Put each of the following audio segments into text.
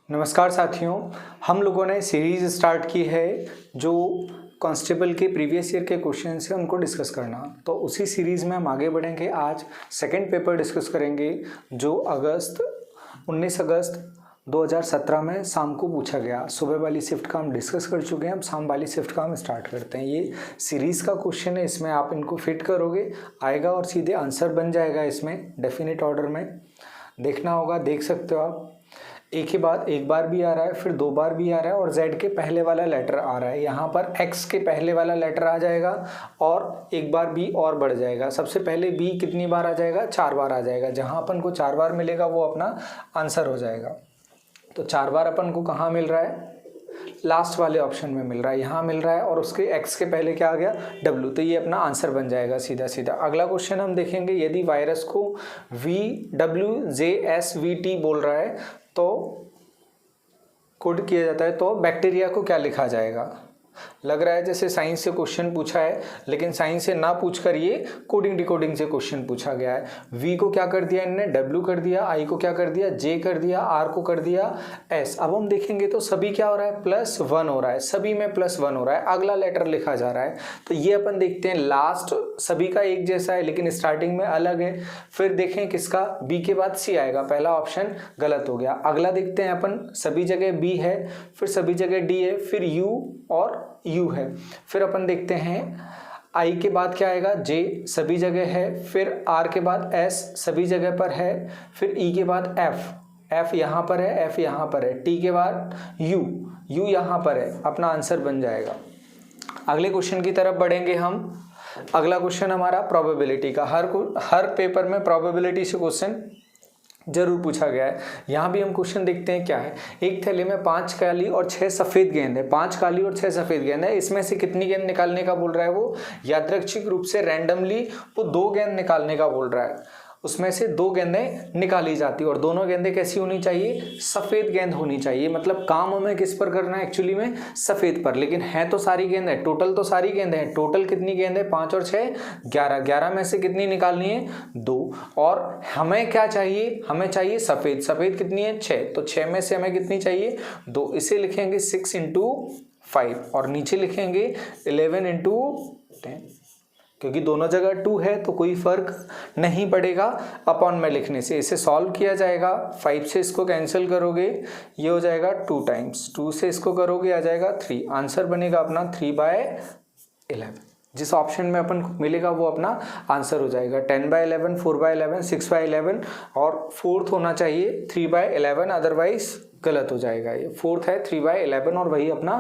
नमस्कार साथियों, हम लोगों ने सीरीज स्टार्ट की है जो कांस्टेबल के प्रीवियस ईयर के क्वेश्चन है उनको डिस्कस करना। तो उसी सीरीज़ में हम आगे बढ़ेंगे। आज सेकंड पेपर डिस्कस करेंगे जो 19 अगस्त 2017 में शाम को पूछा गया। सुबह वाली शिफ्ट का हम डिस्कस कर चुके हैं, अब शाम वाली शिफ्ट का हम स्टार्ट करते हैं। ये सीरीज़ का क्वेश्चन है, इसमें आप इनको फिट करोगे आएगा और सीधे आंसर बन जाएगा। इसमें डेफिनेट ऑर्डर में देखना होगा, देख सकते हो आप। एक ही बात एक बार भी आ रहा है, फिर दो बार भी आ रहा है और z के पहले वाला लेटर आ रहा है। यहाँ पर x के पहले वाला लेटर आ जाएगा और एक बार b और बढ़ जाएगा। सबसे पहले b कितनी बार आ जाएगा? 4 बार आ जाएगा। जहाँ अपन को 4 बार मिलेगा वो अपना आंसर हो जाएगा। तो 4 बार अपन को कहाँ मिल रहा है? लास्ट वाले ऑप्शन में मिल रहा है, यहाँ मिल रहा है और उसके x के पहले क्या आ गया? w। तो ये अपना आंसर बन जाएगा सीधा सीधा। अगला क्वेश्चन हम देखेंगे, यदि वायरस को VWJSVT बोल रहा है तो कोड किया जाता है, तो बैक्टीरिया को क्या लिखा जाएगा? लग रहा है जैसे साइंस से क्वेश्चन पूछा है, लेकिन साइंस से ना पूछकर ये कोडिंग डिकोडिंग से क्वेश्चन पूछा गया है। V को क्या कर दिया इनने? W कर दिया। I को क्या कर दिया? J कर दिया। R को कर दिया S। अब हम देखेंगे तो सभी क्या हो रहा है? +1 हो रहा है, सभी में +1 हो रहा है। अगला लेटर लिखा जा रहा है, तो ये अपन देखते हैं। लास्ट सभी का एक जैसा है लेकिन स्टार्टिंग में अलग है। फिर देखें किसका? B के बाद C आएगा, पहला ऑप्शन गलत हो गया। अगला देखते हैं अपन, सभी जगह B है, फिर सभी जगह D है, फिर U और U है। फिर अपन देखते हैं I के बाद क्या आएगा? J सभी जगह है, फिर R के बाद S सभी जगह पर है, फिर E के बाद F यहाँ पर है, F यहाँ पर है, T के बाद U यहाँ पर है। अपना आंसर बन जाएगा। अगले क्वेश्चन की तरफ बढ़ेंगे हम। अगला क्वेश्चन हमारा प्रोबेबिलिटी का। हर पेपर में प्रोबेबिलिटी से क्वेश्चन जरूर पूछा गया है। यहाँ भी हम क्वेश्चन देखते हैं क्या है। एक थैले में 5 काली और 6 सफ़ेद गेंद है। 5 काली और 6 सफ़ेद गेंद है, इसमें से कितनी गेंद निकालने का बोल रहा है? वो यादृच्छिक रूप से रैंडमली वो 2 गेंद निकालने का बोल रहा है। उसमें से 2 गेंदें निकाली जाती है और दोनों गेंदें कैसी होनी चाहिए? सफ़ेद गेंद होनी चाहिए। मतलब काम हमें किस पर करना है? एक्चुअली में सफ़ेद पर, लेकिन है तो सारी गेंद है। टोटल तो सारी गेंद है। टोटल कितनी गेंद है? 5 और 6 11। 11 में से कितनी निकालनी है? 2। और हमें क्या चाहिए? हमें चाहिए सफ़ेद। सफ़ेद कितनी है? 6। तो 6 में से हमें कितनी चाहिए? 2। इसे लिखेंगे 6 × 5 और नीचे लिखेंगे 11 × 10, क्योंकि दोनों जगह 2 है तो कोई फर्क नहीं पड़ेगा अपॉन में लिखने से। इसे सॉल्व किया जाएगा। 5 से इसको कैंसिल करोगे, ये हो जाएगा 2 टाइम्स। 2 से इसको करोगे आ जाएगा 3। आंसर बनेगा अपना 3/11। जिस ऑप्शन में अपन को मिलेगा वो अपना आंसर हो जाएगा। 10/11, 4/11, 6/11 और फोर्थ होना चाहिए 3/11, अदरवाइज गलत हो जाएगा। ये फोर्थ है 3/11 और वही अपना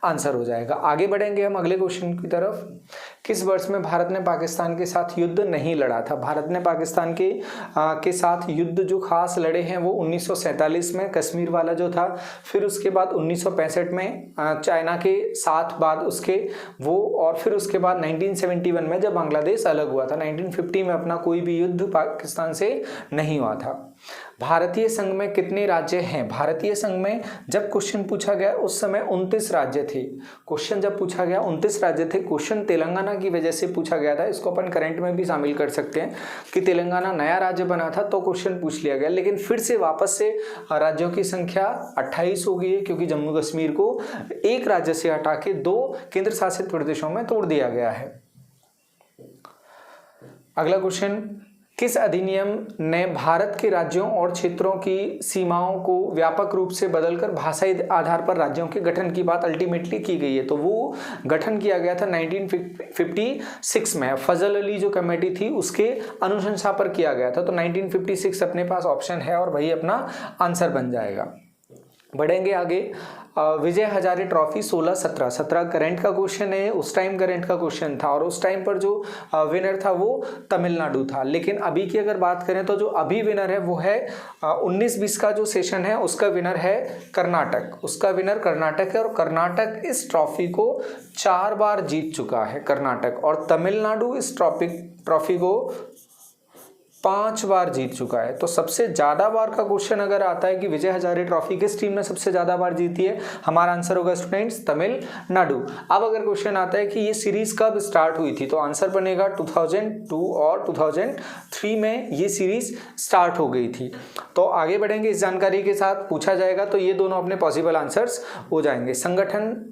आंसर हो जाएगा। आगे बढ़ेंगे हम अगले क्वेश्चन की तरफ। किस वर्ष में भारत ने पाकिस्तान के साथ युद्ध नहीं लड़ा था? भारत ने पाकिस्तान के साथ युद्ध जो खास लड़े हैं वो 1947 में कश्मीर वाला जो था, फिर उसके बाद 1965 में चाइना के साथ बाद उसके वो, और फिर उसके बाद 1971 में जब बांग्लादेश अलग हुआ था। 1950 में अपना कोई भी युद्ध पाकिस्तान से नहीं हुआ था। भारतीय संघ में कितने राज्य हैं? भारतीय संघ में जब क्वेश्चन पूछा गया उस समय 29 राज्य थे। क्वेश्चन जब पूछा गया 29 राज्य थे। क्वेश्चन तेलंगाना की वजह से पूछा गया था। इसको अपन करंट में भी शामिल कर सकते हैं कि तेलंगाना नया राज्य बना था तो क्वेश्चन पूछ लिया गया, लेकिन फिर से वापस से राज्यों की संख्या 28 हो गई है, क्योंकि जम्मू कश्मीर को एक राज्य से हटा के 2 केंद्र शासित प्रदेशों में तोड़ दिया गया है। अगला क्वेश्चन, किस अधिनियम ने भारत के राज्यों और क्षेत्रों की सीमाओं को व्यापक रूप से बदलकर भाषाई आधार पर राज्यों के गठन की बात अल्टीमेटली की गई है? तो वो गठन किया गया था 1956 में। फजल अली जो कमेटी थी उसके अनुशंसा पर किया गया था। तो 1956 अपने पास ऑप्शन है और वही अपना आंसर बन जाएगा। बढ़ेंगे आगे। विजय हजारे ट्रॉफी 16-17 करंट का क्वेश्चन है। उस टाइम करंट का क्वेश्चन था और उस टाइम पर जो विनर था वो तमिलनाडु था। लेकिन अभी की अगर बात करें तो जो अभी विनर है वो है 19-20 का जो सेशन है उसका विनर है कर्नाटक। उसका विनर कर्नाटक है और कर्नाटक इस ट्रॉफी को 4 बार जीत चुका है कर्नाटक, और तमिलनाडु इस ट्रॉफी को 5 बार जीत चुका है। तो सबसे ज्यादा बार का क्वेश्चन अगर आता है कि विजय हजारे ट्रॉफी किस टीम ने सबसे ज्यादा बार जीती है, हमारा आंसर होगा स्टूडेंट्स तमिलनाडु। अब अगर क्वेश्चन आता है कि ये सीरीज कब स्टार्ट हुई थी, तो आंसर बनेगा 2002 और 2003 में ये सीरीज स्टार्ट हो गई थी। तो आगे बढ़ेंगे इस जानकारी के साथ, पूछा जाएगा तो ये दोनों अपने पॉसिबल आंसर्स हो जाएंगे। संगठन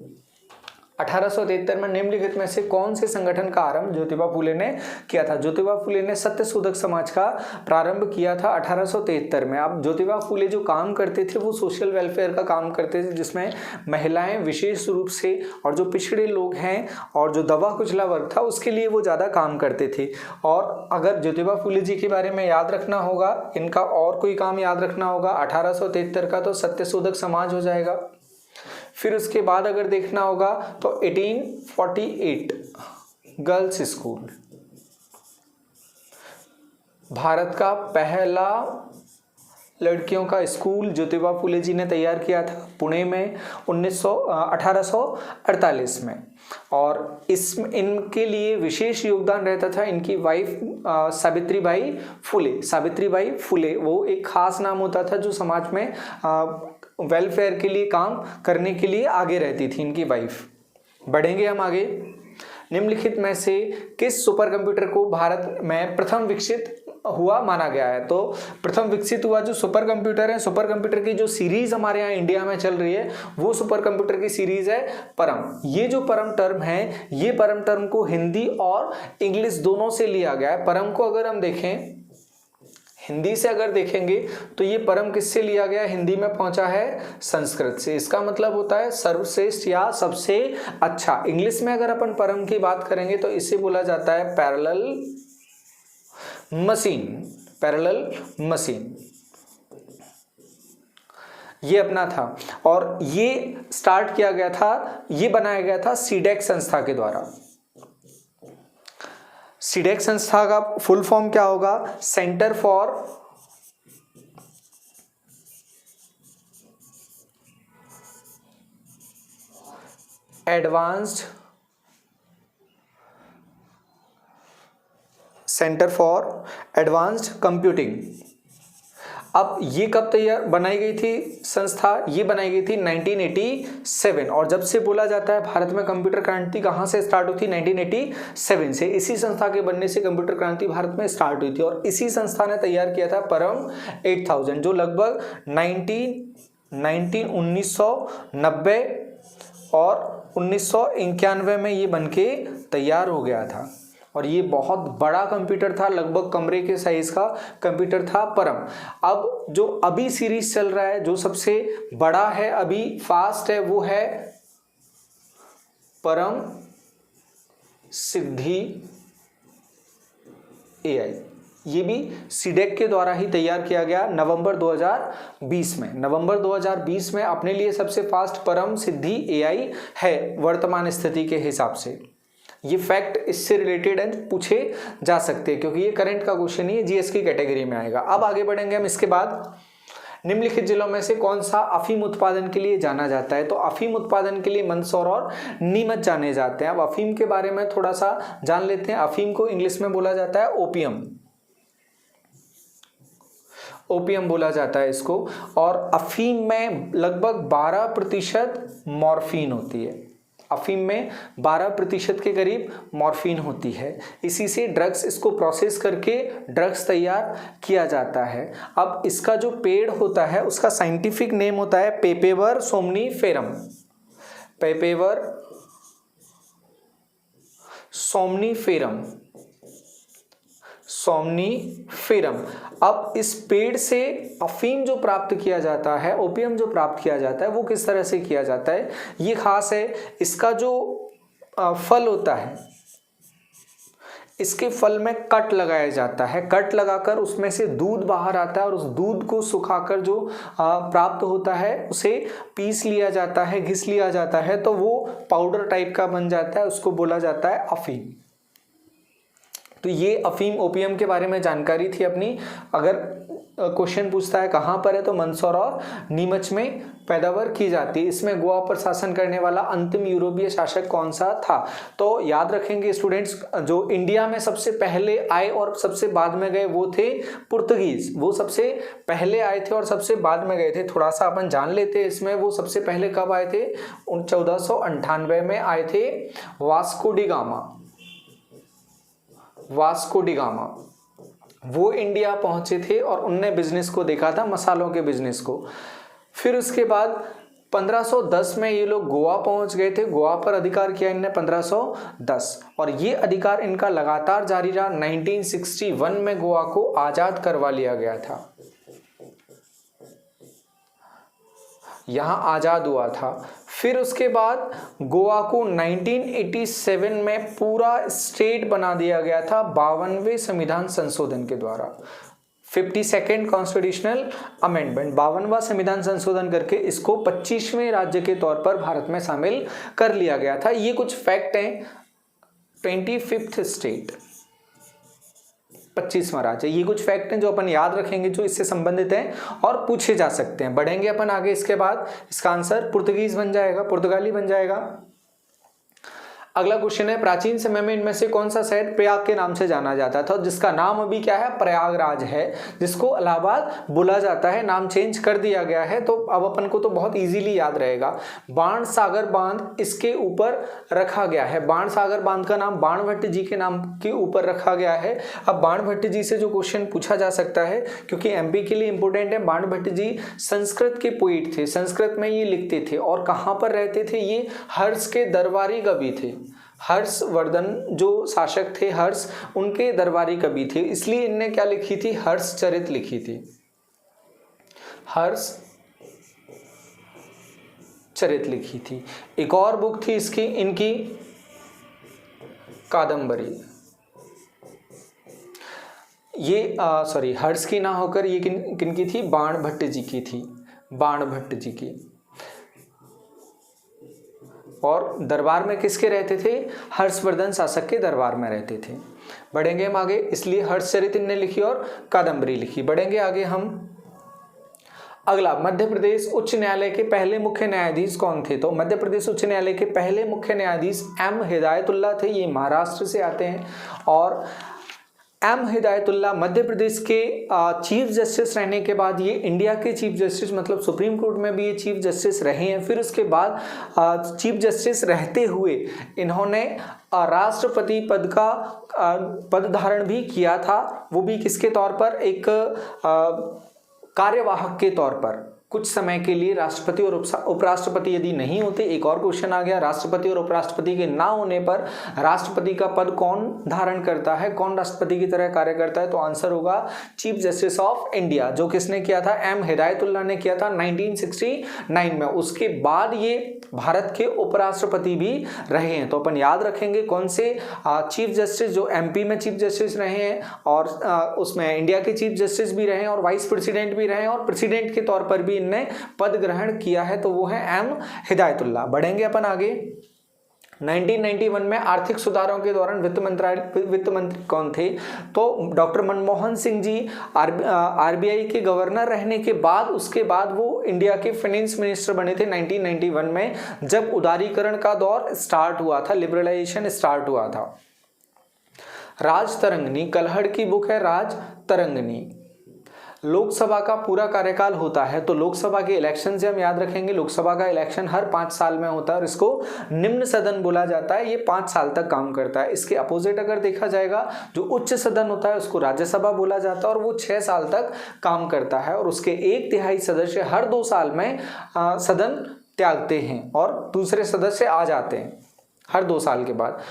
1873 में निम्नलिखित में से कौन से संगठन का आरंभ ज्योतिबा फुले ने किया था? ज्योतिबा फुले ने सत्यशोधक समाज का प्रारंभ किया था 1873 में। अब ज्योतिबा फुले जो काम करते थे वो सोशल वेलफेयर का काम करते थे, जिसमें महिलाएं विशेष रूप से और जो पिछड़े लोग हैं और जो दबा कुचला वर्ग था उसके लिए वो ज़्यादा काम करते थे। और अगर ज्योतिबा फुले जी के बारे में याद रखना होगा, इनका और कोई काम याद रखना होगा 1873 का, तो सत्यशोधक समाज हो जाएगा। फिर उसके बाद अगर देखना होगा तो 1848 गर्ल्स स्कूल, भारत का पहला लड़कियों का स्कूल ज्योतिबा फुले जी ने तैयार किया था पुणे में 1848 में। और इनके लिए विशेष योगदान रहता था इनकी वाइफ सावित्रीबाई फुले। वो एक खास नाम होता था जो समाज में वेलफेयर के लिए काम करने के लिए आगे रहती थी इनकी वाइफ। बढ़ेंगे हम आगे। निम्नलिखित में से किस सुपर कंप्यूटर को भारत में प्रथम विकसित हुआ माना गया है? तो प्रथम विकसित हुआ जो सुपर कंप्यूटर है, सुपर कंप्यूटर की जो सीरीज हमारे यहाँ इंडिया में चल रही है वो सुपर कंप्यूटर की सीरीज है परम। ये जो परम टर्म है, ये परम टर्म को हिंदी और इंग्लिश दोनों से लिया गया है। परम को अगर हम देखें हिंदी से अगर देखेंगे तो ये परम किससे लिया गया? हिंदी में पहुंचा है संस्कृत से। इसका मतलब होता है सर्वश्रेष्ठ या सबसे अच्छा। इंग्लिश में अगर अपन परम की बात करेंगे तो इसे बोला जाता है पैरेलल मशीन। ये अपना था और ये स्टार्ट किया गया था, ये बनाया गया था सीडेक संस्था के द्वारा। सीडेक संस्था का फुल फॉर्म क्या होगा? Centre for advanced computing. अब ये कब बनाई गई थी संस्था? ये बनाई गई थी 1987। और जब से बोला जाता है भारत में कंप्यूटर क्रांति कहाँ से स्टार्ट हुई थी? 1987 से। इसी संस्था के बनने से कंप्यूटर क्रांति भारत में स्टार्ट हुई थी और इसी संस्था ने तैयार किया था परम 8000, जो लगभग 1990 और 1991 में ये बनके तैयार हो गया था। और ये बहुत बड़ा कंप्यूटर था, लगभग कमरे के साइज का कंप्यूटर था परम। अब जो अभी सीरीज चल रहा है, जो सबसे बड़ा है, अभी फास्ट है, वो है परम सिद्धि AI। ये भी सीडेक के द्वारा ही तैयार किया गया नवंबर 2020 में। नवंबर 2020 में अपने लिए सबसे फास्ट परम सिद्धि AI है वर्तमान स्थिति के हिसाब से। ये फैक्ट इससे रिलेटेड पूछे जा सकते हैं क्योंकि ये करंट का क्वेश्चन ही है, जीएस की कैटेगरी में आएगा। अब आगे बढ़ेंगे हम इसके बाद। निम्नलिखित जिलों में से कौन सा अफीम उत्पादन के लिए जाना जाता है? तो अफीम उत्पादन के लिए मंदसौर और नीमच जाने जाते हैं। अब अफीम के बारे में थोड़ा सा जान लेते हैं। अफीम को इंग्लिश में बोला जाता है ओपियम बोला जाता है इसको। और अफीम में लगभग 12% मॉर्फिन होती है। अफीम में 12% के करीब मॉर्फिन होती है। इसी से ड्रग्स, इसको प्रोसेस करके ड्रग्स तैयार किया जाता है। अब इसका जो पेड़ होता है उसका साइंटिफिक नेम होता है पेपेवर सोमनीफेरम। अब इस पेड़ से अफीम जो प्राप्त किया जाता है, ओपियम जो प्राप्त किया जाता है, वो किस तरह से किया जाता है ये खास है। इसका जो फल होता है, इसके फल में कट लगाया जाता है। कट लगाकर उसमें से दूध बाहर आता है और उस दूध को सुखाकर जो प्राप्त होता है उसे पीस लिया जाता है, घिस लिया जाता है, तो वो पाउडर टाइप का बन जाता है। उसको बोला जाता है अफीम। तो ये अफीम ओपियम के बारे में जानकारी थी अपनी। अगर क्वेश्चन पूछता है कहाँ पर है, तो मंदसौर और नीमच में पैदावार की जाती है। इसमें गोवा पर शासन करने वाला अंतिम यूरोपीय शासक कौन सा था? तो याद रखेंगे स्टूडेंट्स, जो इंडिया में सबसे पहले आए और सबसे बाद में गए वो थे पुर्तगीज। वो सबसे पहले आए थे और सबसे बाद में गए थे। थोड़ा सा अपन जान लेते हैं इसमें, वो सबसे पहले कब आए थे? 1498 में आए थे Vasco D gamma. Vasco D gamma वो इंडिया पहुंचे थे और उनने बिजनेस को देखा था, मसालों के बिजनेस को। फिर उसके बाद 1510 में ये लोग गोवा पहुंच गए थे। गोवा पर अधिकार किया इनने 1510, और ये अधिकार इनका लगातार जारी रहा। 1961 में गोवा को आजाद करवा लिया गया था, यहां आजाद हुआ था। फिर उसके बाद गोवा को 1987 में पूरा स्टेट बना दिया गया था 52वें संविधान संशोधन के द्वारा। 52nd कॉन्स्टिट्यूशनल अमेंडमेंट, 52वां संविधान संशोधन करके इसको 25वें राज्य के तौर पर भारत में शामिल कर लिया गया था। ये कुछ फैक्ट हैं। 25th स्टेट, 25वां राज्य, ये कुछ फैक्ट हैं जो अपन याद रखेंगे, जो इससे संबंधित हैं और पूछे जा सकते हैं। बढ़ेंगे अपन आगे। इसके बाद इसका आंसर पुर्तगीज बन जाएगा, पुर्तगाली बन जाएगा। अगला क्वेश्चन है, प्राचीन समय में इनमें से कौन सा शहर प्रयाग के नाम से जाना जाता था, जिसका नाम अभी क्या है? प्रयागराज है, जिसको इलाहाबाद बोला जाता है। नाम चेंज कर दिया गया है, तो अब अपन को तो बहुत इजीली याद रहेगा। बाण सागर बांध इसके ऊपर रखा गया है। बाण सागर बांध का नाम बाणभट्ट जी के नाम के ऊपर रखा गया है। अब बाणभट्ट जी से जो क्वेश्चन पूछा जा सकता है, क्योंकि एमपी के लिए इंपॉर्टेंट है। बाणभट्ट जी संस्कृत के पोइट थे, संस्कृत में ये लिखते थे। और कहाँ पर रहते थे? ये हर्ष के दरबारी कवि थे। हर्षवर्धन जो शासक थे, हर्ष, उनके दरबारी कवि थे। इसलिए इनने क्या लिखी थी? हर्ष चरित लिखी थी, हर्ष चरित लिखी थी। एक और बुक थी इसकी, इनकी कादंबरी। ये सॉरी, हर्ष की ना होकर ये किन की थी? बाणभट्ट जी की थी, बाणभट्ट जी की। और दरबार में किसके रहते थे? हर्षवर्धन शासक के दरबार में रहते थे। बढ़ेंगे हम आगे, इसलिए हर्षचरित इनने लिखी और कादंबरी लिखी। बढ़ेंगे आगे हम। अगला, मध्य प्रदेश उच्च न्यायालय के पहले मुख्य न्यायाधीश कौन थे? तो मध्य प्रदेश उच्च न्यायालय के पहले मुख्य न्यायाधीश एम हिदायतुल्ला थे। ये महाराष्ट्र से आते हैं। और एम हिदायतुल्ला मध्य प्रदेश के चीफ जस्टिस रहने के बाद ये इंडिया के चीफ जस्टिस, मतलब सुप्रीम कोर्ट में भी ये चीफ जस्टिस रहे हैं। फिर उसके बाद चीफ जस्टिस रहते हुए इन्होंने राष्ट्रपति पद का पद धारण भी किया था। वो भी किसके तौर पर? एक कार्यवाहक के तौर पर। कुछ समय के लिए राष्ट्रपति और उपराष्ट्रपति यदि नहीं होते। एक और क्वेश्चन आ गया, राष्ट्रपति और उपराष्ट्रपति के ना होने पर राष्ट्रपति का पद कौन धारण करता है, कौन राष्ट्रपति की तरह कार्य करता है? तो आंसर होगा चीफ जस्टिस ऑफ इंडिया, जो किसने किया था? एम हिदायतुल्ला ने किया था 1969 में। उसके बाद ये भारत के उपराष्ट्रपति भी रहे हैं। तो अपन याद रखेंगे कौन से चीफ जस्टिस जो एमपी में चीफ जस्टिस रहे हैं, और उसमें इंडिया के चीफ जस्टिस भी रहे हैं, और वाइस प्रेसिडेंट भी रहे हैं, और प्रेसिडेंट के तौर पर भी ने पद ग्रहण किया है। तो वो है एम हिदायतुल्ला। बढ़ेंगे अपन आगे। 1991 में आर्थिक सुधारों के दौरान वित्त मंत्री कौन थे? तो डॉक्टर मनमोहन सिंह जी आरबीआई के गवर्नर रहने के बाद, उसके बाद वो इंडिया के फाइनेंस मिनिस्टर बने थे 1991 में, जब उदारीकरण का दौर स्टार्ट हुआ था, लिबरलाइजेशन स्टार्ट हुआ था। राज तरंगनी कलहड़ की बुक है, राज तरंगनी। लोकसभा का पूरा कार्यकाल होता है, तो लोकसभा के इलेक्शन से हम याद रखेंगे, लोकसभा का इलेक्शन हर 5 साल में होता है और इसको निम्न सदन बोला जाता है। ये 5 साल तक काम करता है। इसके अपोजिट अगर देखा जाएगा, जो उच्च सदन होता है उसको राज्यसभा बोला जाता है और वो 6 साल तक काम करता है, और उसके 1/3 सदस्य हर 2 साल में सदन त्यागते हैं और दूसरे सदस्य आ जाते हैं हर 2 साल के बाद।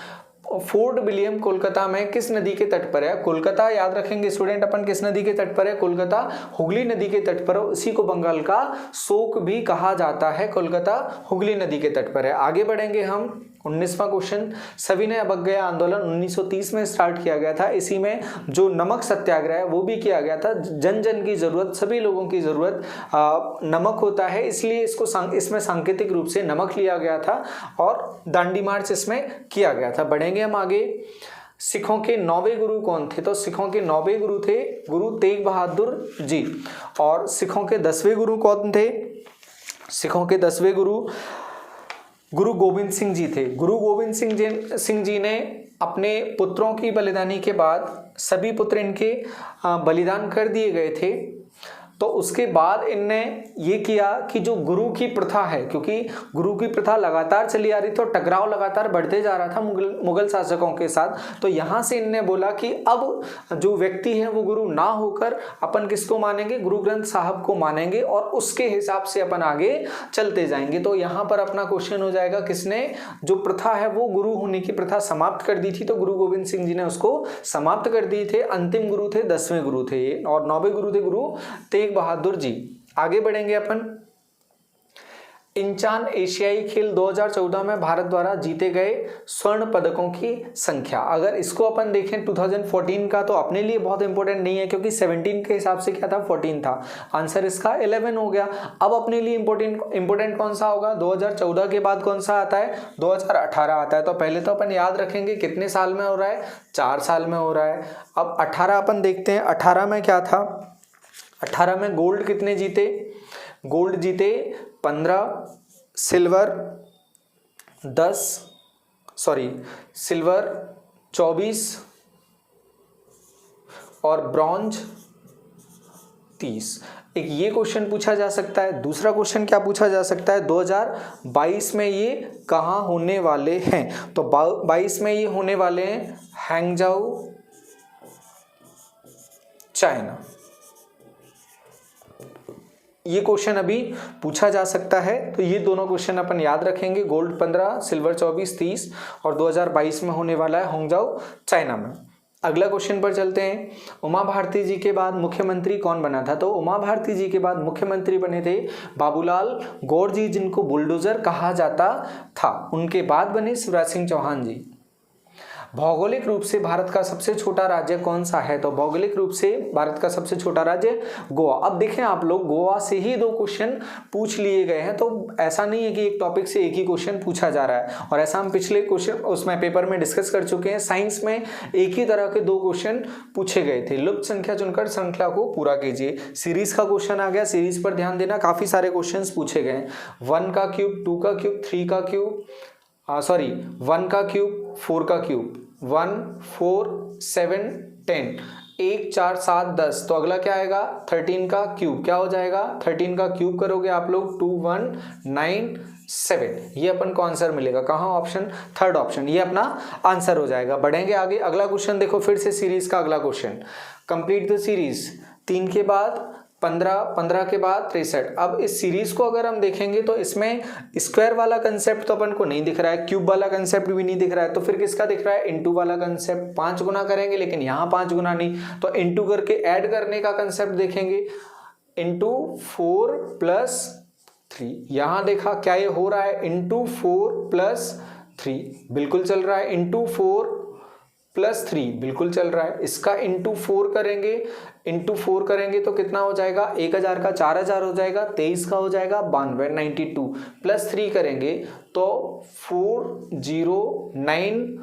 फोर्ट विलियम कोलकाता में किस नदी के तट पर है? कोलकाता याद रखेंगे स्टूडेंट अपन, किस नदी के तट पर है? कोलकाता हुगली नदी के तट पर है। इसी को बंगाल का शोक भी कहा जाता है। कोलकाता हुगली नदी के तट पर है। आगे बढ़ेंगे हम। 19वां क्वेश्चन, सविनय अवज्ञा आंदोलन 1930 में स्टार्ट किया गया था। इसी में जो नमक सत्याग्रह है वो भी किया गया था। जन जन की जरूरत, सभी लोगों की जरूरत नमक होता है, इसलिए इसमें सांकेतिक रूप से नमक लिया गया था और दांडी मार्च इसमें किया गया था। बढ़ेंगे हम आगे। सिखों के 9वें गुरु कौन थे? तो सिखों के 9वें गुरु थे गुरु तेग बहादुर जी। और सिखों के 10वें गुरु कौन थे? सिखों के 10वें गुरु गुरु गोविंद सिंह जी थे। गुरु गोविंद सिंह जी ने अपने पुत्रों की बलिदानी के बाद सभी पुत्र इनके बलिदान कर दिए गए थे। तो उसके बाद इनने ये किया कि जो गुरु की प्रथा है, क्योंकि गुरु की प्रथा लगातार चली आ रही थी और टकराव लगातार बढ़ते जा रहा था मुगल शासकों के साथ, तो यहाँ से इनने बोला कि अब जो व्यक्ति है वो गुरु ना होकर अपन किसको मानेंगे? गुरु ग्रंथ साहब को मानेंगे और उसके हिसाब से अपन आगे चलते जाएंगे। तो यहाँ पर अपना क्वेश्चन हो जाएगा, किसने जो प्रथा है वो गुरु होने की प्रथा समाप्त कर दी थी? तो गुरु गोविंद सिंह जी ने उसको समाप्त कर दी थे। अंतिम गुरु थे, 10वें गुरु थे ये, और 9वें गुरु थे गुरु तेग बहादुर जी। आगे बढ़ेंगे अपन। इंचान एशियाई खेल 2014 में भारत द्वारा जीते गए स्वर्ण पदकों की संख्या। अगर इसको अपन देखें 2014 का, तो अपने लिए बहुत इंपॉर्टेंट नहीं है, क्योंकि 17 के हिसाब से क्या था? 14 था। आंसर इसका 11 हो गया। अब अपने लिए इंपॉर्टेंट कौन सा होगा? 2014 के बाद कौन सा आता है? 2018 आता है। तो पहले तो अपन याद रखेंगे कितने साल में हो रहा है? 4 साल में हो रहा है। अब 18 अपन देखते हैं, 18 में क्या था? 18 में गोल्ड कितने जीते? गोल्ड जीते 15, सिल्वर 24 और ब्रॉन्ज 30। एक ये क्वेश्चन पूछा जा सकता है। दूसरा क्वेश्चन क्या पूछा जा सकता है? 2022 में ये कहाँ होने वाले हैं? तो 22 में ये होने वाले हैं हैंगजाऊ, चाइना। ये क्वेश्चन अभी पूछा जा सकता है। तो ये दोनों क्वेश्चन अपन याद रखेंगे। गोल्ड 15, सिल्वर 24, 30 और 2022 में होने वाला है होंगजाओ, चाइना में। अगला क्वेश्चन पर चलते हैं। उमा भारती जी के बाद मुख्यमंत्री कौन बना था? तो उमा भारती जी के बाद मुख्यमंत्री बने थे बाबूलाल गौर जी, जिनको बुलडोजर कहा जाता था। उनके बाद बने शिवराज सिंह चौहान जी। भौगोलिक रूप से भारत का सबसे छोटा राज्य कौन सा है? तो भौगोलिक रूप से भारत का सबसे छोटा राज्य गोवा। अब देखें आप लोग, गोवा से ही 2 क्वेश्चन पूछ लिए गए हैं। तो ऐसा नहीं है कि एक टॉपिक से एक ही क्वेश्चन पूछा जा रहा है, और ऐसा हम पिछले क्वेश्चन उसमें पेपर में डिस्कस कर चुके हैं। साइंस में एक ही तरह के 2 क्वेश्चन पूछे गए थे। लुप्त संख्या चुनकर श्रृंखला को पूरा कीजिए। सीरीज का क्वेश्चन आ गया। सीरीज पर ध्यान देना, काफी सारे क्वेश्चन पूछे गए। 1 का क्यूब, 2 का क्यूब, 3 का क्यूब, 1 का क्यूब, 4 का क्यूब, 1, 4, 7, 10, 1, 4, 7, 10। तो अगला क्या आएगा? 13 का क्यूब। क्या हो जाएगा? 13 का क्यूब करोगे आप लोग 2, 1, 9, 7। ये अपन को आंसर मिलेगा कहाँ? Option 3rd option. ये अपना आंसर हो जाएगा। बढ़ेंगे आगे। अगला क्वेश्चन देखो, फिर से सीरीज का अगला क्वेश्चन। Complete the series. 3 के बाद 15, 15 के बाद 63। अब इस सीरीज को अगर हम देखेंगे तो इसमें स्क्वायर वाला कंसेप्ट तो अपन को नहीं दिख रहा है, क्यूब वाला कंसेप्ट भी नहीं दिख रहा है। तो फिर किसका दिख रहा है? इनटू वाला कंसेप्ट। 5 गुना करेंगे, लेकिन यहाँ 5 गुना नहीं, तो इनटू करके ऐड करने का कंसेप्ट देखेंगे। इंटू 4 + 3। यहाँ देखा क्या ये हो रहा है? इंटू 4 + 3 बिल्कुल चल रहा है। इंटू 4 + 3 बिल्कुल चल रहा है। इसका इंटू 4 करेंगे तो कितना हो जाएगा? 1000 का 4000 हो जाएगा। 23 का हो जाएगा 92, 92 + 3 करेंगे तो 4092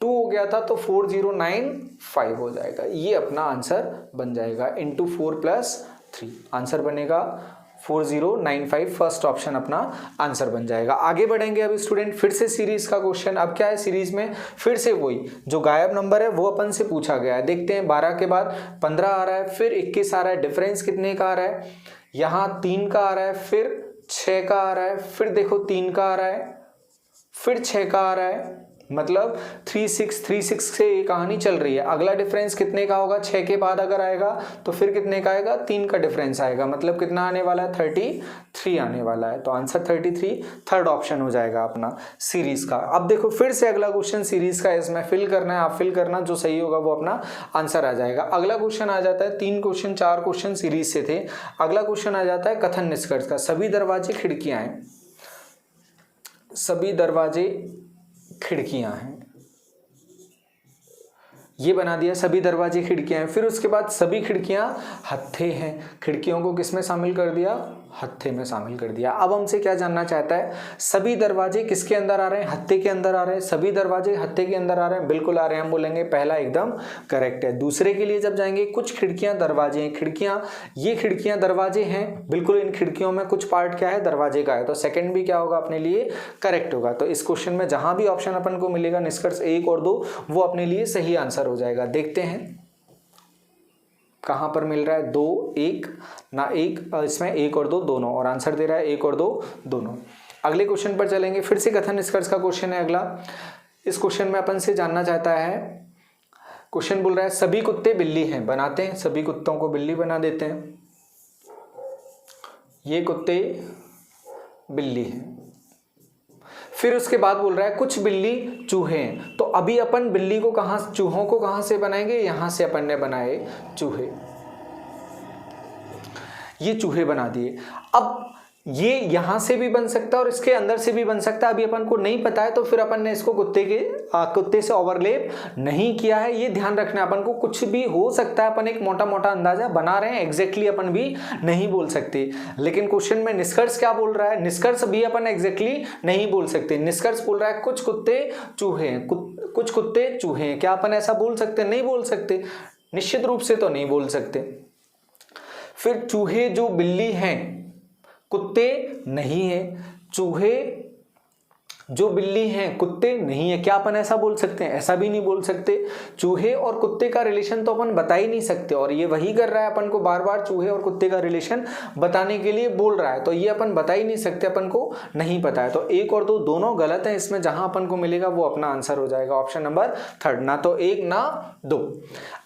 हो गया था, तो 4095 हो जाएगा। ये अपना आंसर बन जाएगा। इंटू 4 + 3 आंसर बनेगा 4095। फर्स्ट ऑप्शन अपना आंसर बन जाएगा। आगे बढ़ेंगे अभी स्टूडेंट, फिर से सीरीज का क्वेश्चन। अब क्या है? सीरीज में फिर से वही जो गायब नंबर है वो अपन से पूछा गया है। देखते हैं। 12 के बाद 15 आ रहा है, फिर 21 आ रहा है। डिफरेंस कितने का आ रहा है? यहाँ 3 का आ रहा है, फिर 6 का आ रहा है, फिर देखो 3 का आ रहा है, फिर 6 का आ रहा है। मतलब 36 से ये कहानी चल रही है। अगला डिफरेंस कितने का होगा? 6 के बाद अगर आएगा तो फिर कितने का आएगा? 3 का डिफरेंस आएगा। मतलब कितना आने वाला है? 33 आने वाला है। तो आंसर 33 3rd ऑप्शन हो जाएगा अपना सीरीज का। अब देखो फिर से अगला क्वेश्चन सीरीज का, इसमें फिल करना है। आप फिल करना, जो सही होगा वो अपना आंसर आ जाएगा। अगला क्वेश्चन आ जाता है 3 क्वेश्चन 4 क्वेश्चन सीरीज से थे। अगला क्वेश्चन आ जाता है कथन निष्कर्ष का। सभी दरवाजे खिड़कियां हैं, सभी दरवाजे खिड़कियां हैं, ये बना दिया। सभी दरवाजे खिड़कियां हैं। फिर उसके बाद सभी खिड़कियां हत्थे हैं। खिड़कियों को किसमें शामिल कर दिया? हत्थे में शामिल कर दिया। अब हमसे क्या जानना चाहता है, सभी दरवाजे किसके अंदर आ रहे हैं, हत्थे के अंदर आ रहे हैं। सभी दरवाजे हत्थे के अंदर आ रहे हैं, बिल्कुल आ रहे हैं, हम बोलेंगे पहला एकदम करेक्ट है। दूसरे के लिए जब जाएंगे, कुछ खिड़कियां दरवाजे हैं, खिड़कियां, ये खिड़कियां दरवाजे हैं, बिल्कुल इन खिड़कियों में कुछ पार्ट क्या है, दरवाजे का है, तो सेकंड भी क्या होगा अपने लिए करेक्ट होगा। तो इस क्वेश्चन में जहां भी ऑप्शन अपन को मिलेगा निष्कर्ष 1 और 2 वो अपने लिए सही आंसर हो जाएगा। देखते हैं कहां पर मिल रहा है, 2 1 ना 1, इसमें 1 और 2 दोनों, और आंसर दे रहा है 1 और 2 दोनों। अगले क्वेश्चन पर चलेंगे, फिर से कथन निष्कर्ष का क्वेश्चन है अगला। इस क्वेश्चन में अपन से जानना चाहता है, क्वेश्चन बोल रहा है सभी कुत्ते बिल्ली हैं, बनाते हैं, सभी कुत्तों को बिल्ली बना देते हैं, ये कुत्ते बिल्ली हैं। फिर उसके बाद बोल रहा है कुछ बिल्ली चूहे हैं, तो अभी अपन बिल्ली को कहां, चूहों को कहां से बनाएंगे, यहां से अपन ने बनाए चूहे, ये चूहे बना दिए। अब ये यहां से भी बन सकता है और इसके अंदर से भी बन सकता है, अभी अपन को नहीं पता है, तो फिर अपन ने इसको कुत्ते से ओवरलेप नहीं किया है, ये ध्यान रखना। अपन को कुछ भी हो सकता है, अपन एक मोटा मोटा अंदाजा बना रहे हैं, एग्जैक्टली अपन भी नहीं बोल सकते। लेकिन क्वेश्चन में निष्कर्ष क्या बोल रहा है, निष्कर्ष भी अपन एग्जैक्टली नहीं बोल सकते। निष्कर्ष बोल रहा है कुछ कुत्ते चूहे हैं, कुछ कुत्ते चूहे हैं, क्या अपन ऐसा बोल सकते, नहीं बोल सकते, निश्चित रूप से तो नहीं बोल सकते। फिर चूहे जो बिल्ली हैं, कुत्ते नहीं है, चूहे जो बिल्ली हैं, कुत्ते नहीं है, क्या अपन ऐसा बोल सकते हैं, ऐसा भी नहीं बोल सकते। चूहे और कुत्ते का रिलेशन तो अपन बता ही नहीं सकते, और ये वही कर रहा है, अपन को बार बार चूहे और कुत्ते का रिलेशन बताने के लिए बोल रहा है, तो ये अपन बता ही नहीं सकते, अपन को नहीं पता है। तो 1 और 2 दोनों गलत है, इसमें जहां अपन को मिलेगा वो अपना आंसर हो जाएगा ऑप्शन नंबर 3, ना तो 1 ना 2।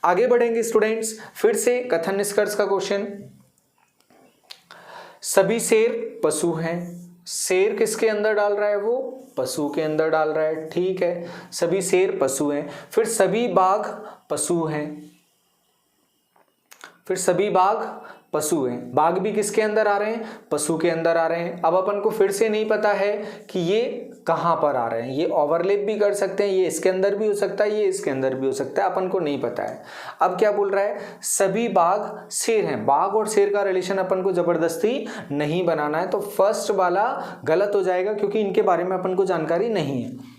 आगे बढ़ेंगे स्टूडेंट्स, फिर से कथन निष्कर्ष का क्वेश्चन, सभी शेर पशु हैं, शेर किसके अंदर डाल रहा है, वो पशु के अंदर डाल रहा है, ठीक है, सभी शेर पशु हैं। फिर सभी बाघ पशु हैं, फिर सभी बाघ पशु हैं, बाघ भी किसके अंदर आ रहे हैं, पशु के अंदर आ रहे हैं। अब अपन को फिर से नहीं पता है कि ये कहां पर आ रहे हैं, ये ओवरलैप भी कर सकते हैं, ये इसके अंदर भी हो सकता है, ये इसके अंदर भी हो सकता है, अपन को नहीं पता है। अब क्या बोल रहा है, सभी बाघ शेर हैं, बाघ और शेर का रिलेशन अपन को जबरदस्ती नहीं बनाना है, तो फर्स्ट वाला गलत हो जाएगा क्योंकि इनके बारे में अपन को जानकारी नहीं है।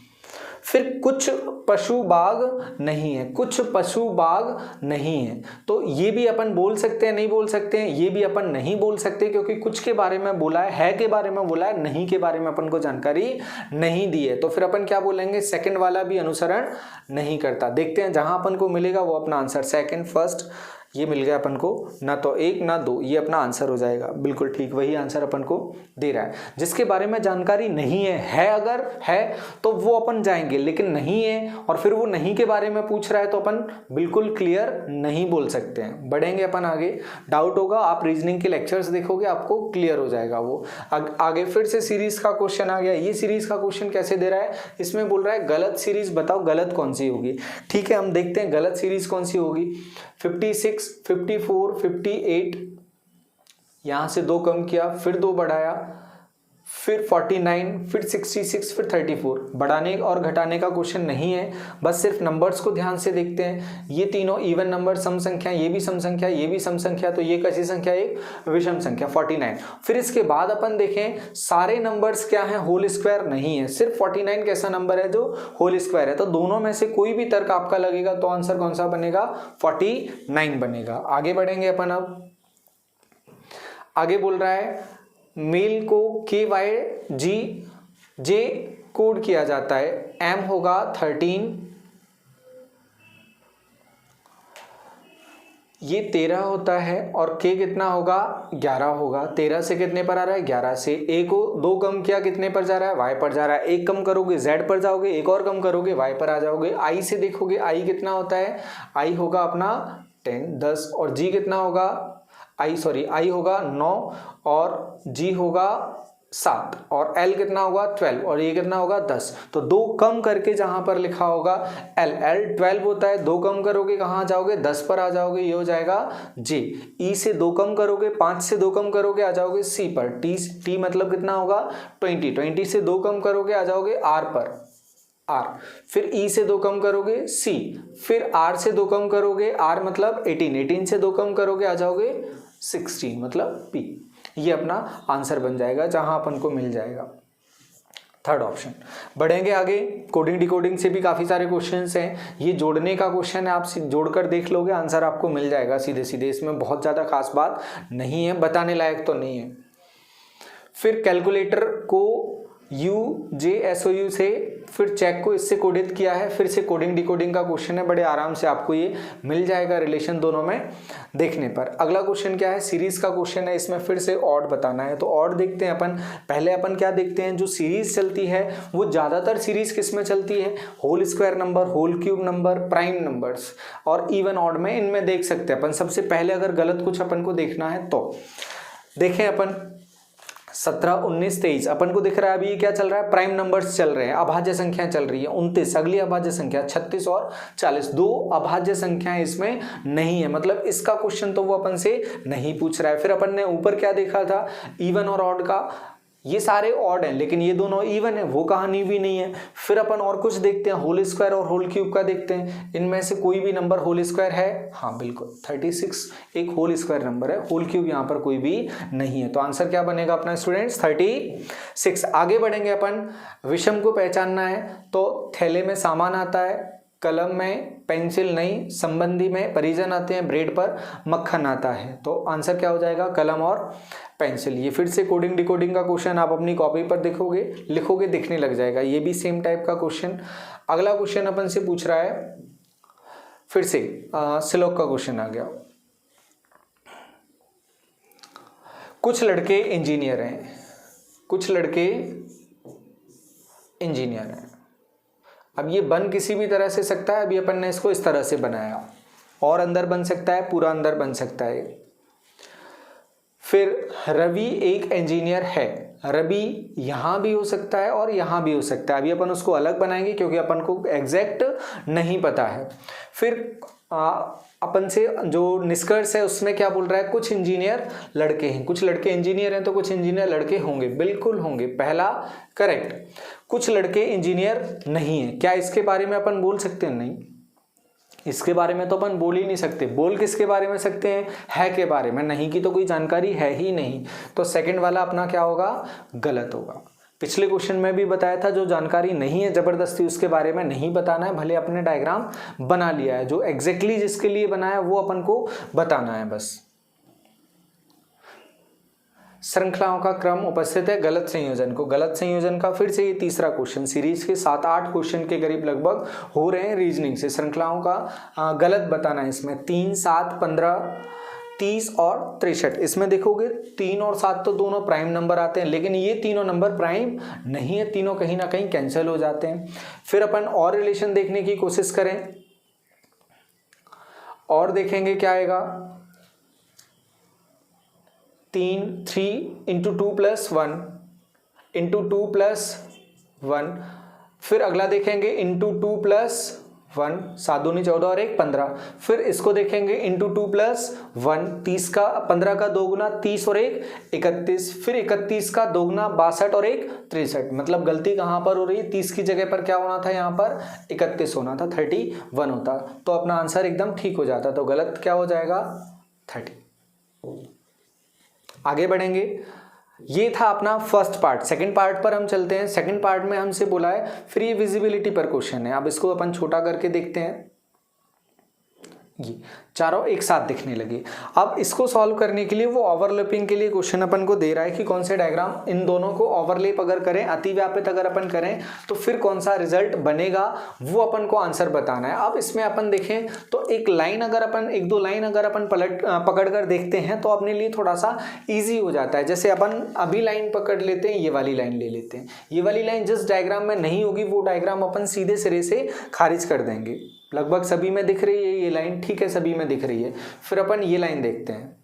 फिर कुछ पशु बाघ नहीं है, कुछ पशु बाघ नहीं है, तो ये भी अपन बोल सकते हैं, नहीं बोल सकते हैं, ये भी अपन नहीं बोल सकते क्योंकि कुछ के बारे में बोला है के बारे में बोला है, नहीं के बारे में अपन को जानकारी नहीं दी है, तो फिर अपन क्या बोलेंगे, सेकंड वाला भी अनुसरण नहीं करता। देखते हैं जहां अपन को मिलेगा वो अपना आंसर, सेकंड फर्स्ट ये मिल गया अपन को, ना तो 1 ना 2, ये अपना आंसर हो जाएगा, बिल्कुल ठीक वही आंसर अपन को दे रहा है। जिसके बारे में जानकारी नहीं है अगर है तो वो अपन जाएंगे, लेकिन नहीं है और फिर वो नहीं के बारे में पूछ रहा है तो अपन बिल्कुल क्लियर नहीं बोल सकते हैं। बढ़ेंगे अपन आगे, डाउट होगा आप रीजनिंग के लेक्चर्स देखोगे आपको क्लियर हो जाएगा वो। आगे फिर से सीरीज का क्वेश्चन आ गया। ये सीरीज का क्वेश्चन कैसे दे रहा है, इसमें बोल रहा है गलत सीरीज बताओ, गलत कौन सी होगी। ठीक है, हम देखते हैं गलत सीरीज कौन सी होगी। 56, 54, 58, यहां से 2 कम किया, फिर 2 बढ़ाया, फिर 49, फिर 66, फिर 34। बढ़ाने और घटाने का क्वेश्चन नहीं है, बस सिर्फ नंबर्स को ध्यान से देखते हैं। ये तीनों इवन नंबर सम संख्या, ये भी सम संख्या, ये भी सम संख्या, तो ये कैसी संख्या, एक विषम संख्या 49। फिर इसके बाद अपन देखें सारे नंबर्स क्या हैं, होल स्क्वायर नहीं है, सिर्फ 49 कैसा नंबर है जो होल स्क्वायर है, तो दोनों में से कोई भी तर्क आपका लगेगा तो आंसर कौन सा बनेगा, 49 बनेगा। आगे बढ़ेंगे अपन, अब आगे बोल रहा है मेल को KYG कोड किया जाता है, M होगा 13, ये 13 होता है और K कितना होगा 11 होगा। 13 से कितने पर आ रहा है, 11 से। A को 2 कम किया कितने पर जा रहा है, Y पर जा रहा है। 1 कम करोगे Z पर जाओगे, 1 और कम करोगे Y पर आ जाओगे। I से देखोगे I कितना होता है, I होगा अपना 10 और G कितना होगा, I होगा 9 और G होगा 7 और L कितना होगा 12 और ये कितना होगा 10। तो 2 कम करके जहां पर लिखा होगा L 12 होता है, 2 कम करोगे कहां जाओगे, 10 पर आ जाओगे, ये हो जाएगा J। E से 2 कम करोगे, 5 से 2 कम करोगे आ जाओगे C पर। T मतलब कितना होगा 20 से 2 कम करोगे आ जाओगे R पर, R। फिर E से 2 कम करोगे C, फिर R से 2 कम करोगे, R मतलब 18 से 2 कम करोगे आ जाओगे 16 मतलब P। ये अपना आंसर बन जाएगा जहां अपन को मिल जाएगा थर्ड ऑप्शन। बढ़ेंगे आगे, कोडिंग डिकोडिंग से भी काफ़ी सारे क्वेश्चंस हैं। ये जोड़ने का क्वेश्चन है, आप जोड़कर देख लोगे आंसर आपको मिल जाएगा सीधे सीधे, इसमें बहुत ज़्यादा खास बात नहीं है, बताने लायक तो नहीं है। फिर कैलकुलेटर को UJSOU से फिर चेक को इससे कोडित किया है, फिर से कोडिंग डिकोडिंग का क्वेश्चन है, बड़े आराम से आपको ये मिल जाएगा रिलेशन दोनों में देखने पर। अगला क्वेश्चन क्या है, सीरीज का क्वेश्चन है, इसमें फिर से ऑड बताना है। तो ऑड देखते हैं अपन, पहले अपन क्या देखते हैं, जो सीरीज चलती है वो ज़्यादातर सीरीज किस में चलती है, whole square number, whole cube number, prime numbers और इवन ऑड में, इनमें देख सकते हैं अपन। सबसे पहले अगर गलत कुछ अपन को देखना है तो देखें अपन 17, 19, 23 अपन को दिख रहा है अभी क्या चल रहा है, प्राइम नंबर्स चल रहे हैं, अभाज्य संख्या चल रही है 29, अगली अभाज्य संख्या 36 और 40, दो अभाज्य संख्याएं इसमें नहीं है, मतलब इसका क्वेश्चन तो वो अपन से नहीं पूछ रहा है। फिर अपन ने ऊपर क्या देखा था, इवन और ऑड का, ये सारे ऑड हैं लेकिन ये दोनों इवन है, वो कहानी भी नहीं है। फिर अपन और कुछ देखते हैं, होल स्क्वायर और होल क्यूब का देखते हैं, इनमें से कोई भी नंबर होल स्क्वायर है, हाँ बिल्कुल 36 एक होल स्क्वायर नंबर है, होल क्यूब यहाँ पर कोई भी नहीं है, तो आंसर क्या बनेगा अपना स्टूडेंट्स 36। आगे बढ़ेंगे अपन, विषम को पहचानना है तो थैले में सामान आता है, कलम में पेंसिल नहीं, संबंधी में परिजन आते हैं, ब्रेड पर मक्खन आता है, तो आंसर क्या हो जाएगा, कलम और पेंसिल। ये फिर से कोडिंग डिकोडिंग का क्वेश्चन आप अपनी कॉपी पर देखोगे, लिखोगे, दिखने लग जाएगा, ये भी सेम टाइप का क्वेश्चन। अगला क्वेश्चन अपन से पूछ रहा है, फिर से श्लोक का क्वेश्चन आ गया। कुछ लड़के इंजीनियर हैं, कुछ लड़के इंजीनियर हैं, अब ये बन किसी भी तरह से सकता है, अभी अपन ने इसको इस तरह से बनाया, और अंदर बन सकता है, पूरा अंदर बन सकता है। फिर रवि एक इंजीनियर है, रवि यहां भी हो सकता है और यहां भी हो सकता है, अभी अपन उसको अलग बनाएंगे क्योंकि अपन को एग्जैक्ट नहीं पता है। फिर अपन से जो निष्कर्ष है उसमें क्या बोल रहा है, कुछ इंजीनियर लड़के हैं, कुछ लड़के इंजीनियर हैं तो कुछ इंजीनियर लड़के होंगे, बिल्कुल होंगे, पहला करेक्ट। कुछ लड़के इंजीनियर नहीं है, क्या इसके बारे में अपन बोल सकते हैं, नहीं, इसके बारे में तो अपन बोल ही नहीं सकते। बोल किसके बारे में सकते हैं, है के बारे में, नहीं की तो कोई जानकारी है ही नहीं, तो सेकंड वाला अपना क्या होगा, गलत होगा। पिछले क्वेश्चन में भी बताया था, जो जानकारी नहीं है जबरदस्ती उसके बारे में नहीं बताना है, भले अपने डायग्राम बना लिया है, जो एग्जैक्टली जिसके लिए बनाया वो अपन को बताना है बस। श्रृंखलाओं का क्रम उपस्थित है गलत संयोजन को, गलत संयोजन का फिर से ये तीसरा क्वेश्चन, सीरीज के 7-8 क्वेश्चन के करीब लगभग हो रहे हैं रीजनिंग से, श्रृंखलाओं का गलत बताना है इसमें। 3, 7, 15, 30 और 63, इसमें देखोगे 3 और 7 तो दोनों प्राइम नंबर आते हैं, लेकिन ये तीनों नंबर प्राइम नहीं है, तीनों कहीं ना कहीं कैंसिल हो जाते हैं। फिर अपन और रिलेशन देखने की कोशिश करें, और देखेंगे क्या आएगा, 3 इंटू 2 + 1 इंटू 2 + 1, फिर अगला देखेंगे इंटू 2 + 1, 7 दूनी 14 और 1 15, फिर इसको देखेंगे इंटू 2 + 1, 30 का 15 का 2 गुना 30 और 1 31, फिर 31 का 2 गुना 62 और 1 63, मतलब गलती कहाँ पर हो रही है, 30 की जगह पर क्या होना था, यहाँ पर 31 होना था, 31 होता, तो अपना आंसर एकदम ठीक हो जाता, तो गलत क्या हो जाएगा 30। आगे बढ़ेंगे, ये था अपना फर्स्ट पार्ट। सेकंड पार्ट पर हम चलते हैं। सेकंड पार्ट में हमसे बोला है फ्री विजिबिलिटी पर क्वेश्चन है, अब इसको अपन छोटा करके देखते हैं, ये चारों एक साथ दिखने लगे। अब इसको सॉल्व करने के लिए वो ओवरलैपिंग के लिए क्वेश्चन अपन को दे रहा है कि कौन से डायग्राम इन दोनों को ओवरलैप अगर करें, अतिव्यापित अगर अपन करें तो फिर कौन सा रिजल्ट बनेगा, वो अपन को आंसर बताना है। अब इसमें अपन देखें तो एक लाइन अगर अपन, 1-2 लाइन अगर अपन पकड़ कर देखते हैं तो अपने लिए थोड़ा सा ईजी हो जाता है। जैसे अपन अभी लाइन पकड़ लेते हैं, ये वाली लाइन ले लेते हैं, ये वाली लाइन जिस डायग्राम में नहीं होगी वो डायग्राम अपन सीधे सिरे से खारिज कर देंगे। लगभग सभी में दिख रही है ये लाइन, ठीक है, सभी में दिख रही है। फिर अपन ये लाइन देखते हैं,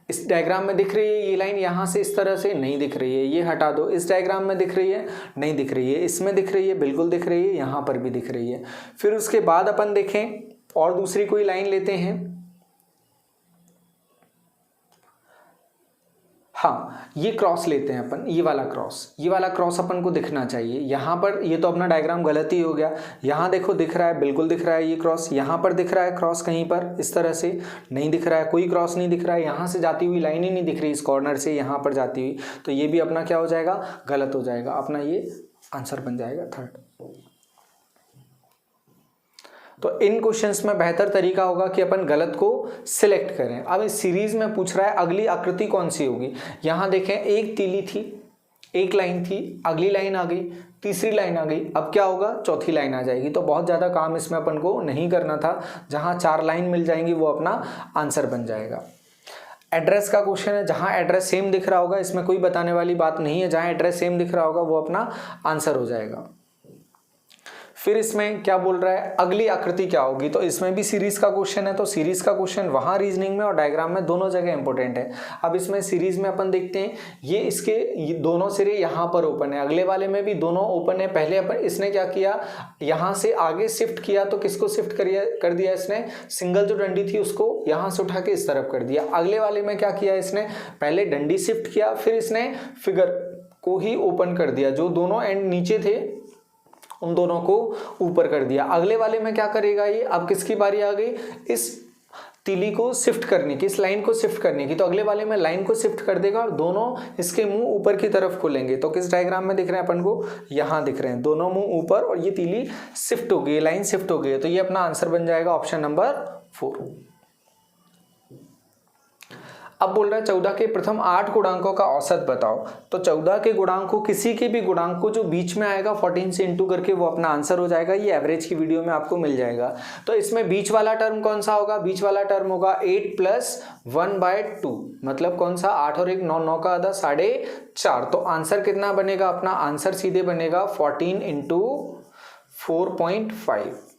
इस डायग्राम में दिख रही है ये लाइन, यहाँ से इस तरह से नहीं दिख रही है, ये हटा दो। इस डायग्राम में दिख रही है, नहीं दिख रही है। इसमें दिख रही है, बिल्कुल दिख रही है, यहाँ पर भी दिख रही है। फिर उसके बाद अपन देखें और दूसरी कोई लाइन लेते हैं, हाँ, ये क्रॉस लेते हैं अपन, ये वाला क्रॉस अपन को दिखना चाहिए। यहाँ पर ये तो अपना डायग्राम गलत ही हो गया। यहाँ देखो दिख रहा है, बिल्कुल दिख रहा है ये क्रॉस। यहाँ पर दिख रहा है क्रॉस कहीं पर इस तरह से नहीं दिख रहा है, कोई क्रॉस नहीं दिख रहा है। यहाँ से जाती हुई लाइन ही नहीं दिख रही इस कॉर्नर से यहाँ पर जाती हुई, तो ये भी अपना क्या हो जाएगा, गलत हो जाएगा। अपना ये आंसर बन जाएगा थर्ड। तो इन क्वेश्चंस में बेहतर तरीका होगा कि अपन गलत को सिलेक्ट करें। अब इस सीरीज में पूछ रहा है अगली आकृति कौन सी होगी। यहाँ देखें, एक तीली थी, एक लाइन थी, अगली लाइन आ गई, तीसरी लाइन आ गई, अब क्या होगा, चौथी लाइन आ जाएगी। तो बहुत ज़्यादा काम इसमें अपन को नहीं करना था। जहाँ 4 लाइन मिल जाएंगी वो अपना आंसर बन जाएगा। एड्रेस का क्वेश्चन है, जहाँ एड्रेस सेम दिख रहा होगा, इसमें कोई बताने वाली बात नहीं है, जहाँ एड्रेस सेम दिख रहा होगा वो अपना आंसर हो जाएगा। फिर इसमें क्या बोल रहा है, अगली आकृति क्या होगी। तो इसमें भी सीरीज का क्वेश्चन है, तो सीरीज का क्वेश्चन वहाँ रीजनिंग में और डायग्राम में दोनों जगह इंपॉर्टेंट है। अब इसमें सीरीज में अपन देखते हैं, ये दोनों सिरे यहाँ पर ओपन है, अगले वाले में भी दोनों ओपन है। पहले अपन इसने क्या किया, यहाँ से आगे शिफ्ट किया, तो किसको शिफ्ट कर दिया इसने, सिंगल जो डंडी थी उसको यहाँ से उठा के इस तरफ कर दिया। अगले वाले में क्या किया इसने, पहले डंडी शिफ्ट किया, फिर इसने फिगर को ही ओपन कर दिया, जो दोनों एंड नीचे थे उन दोनों को ऊपर कर दिया। अगले वाले में क्या करेगा ये, अब किसकी बारी आ गई, इस तीली को शिफ्ट करने की, इस लाइन को शिफ्ट करने की। तो अगले वाले में लाइन को शिफ्ट कर देगा और दोनों इसके मुंह ऊपर की तरफ खुलेंगे। तो किस डायग्राम में दिख रहे हैं अपन को, यहाँ दिख रहे हैं, दोनों मुंह ऊपर और ये तीली शिफ्ट हो गई, लाइन शिफ्ट हो गई। तो ये अपना आंसर बन जाएगा ऑप्शन नंबर 4। अब बोल रहा है 14 के प्रथम 8 गुणांकों का औसत बताओ। तो 14 के गुणांक को, किसी के भी गुणांक को जो बीच में आएगा 14 से इंटू करके वो अपना आंसर हो जाएगा। ये एवरेज की वीडियो में आपको मिल जाएगा। तो इसमें बीच वाला टर्म कौन सा होगा, बीच वाला टर्म होगा 8 + 1/2, मतलब कौन सा, 8 और 1 9, 9 का आधा 4.5। तो आंसर कितना बनेगा, अपना आंसर सीधे बनेगा 14 × 4.5।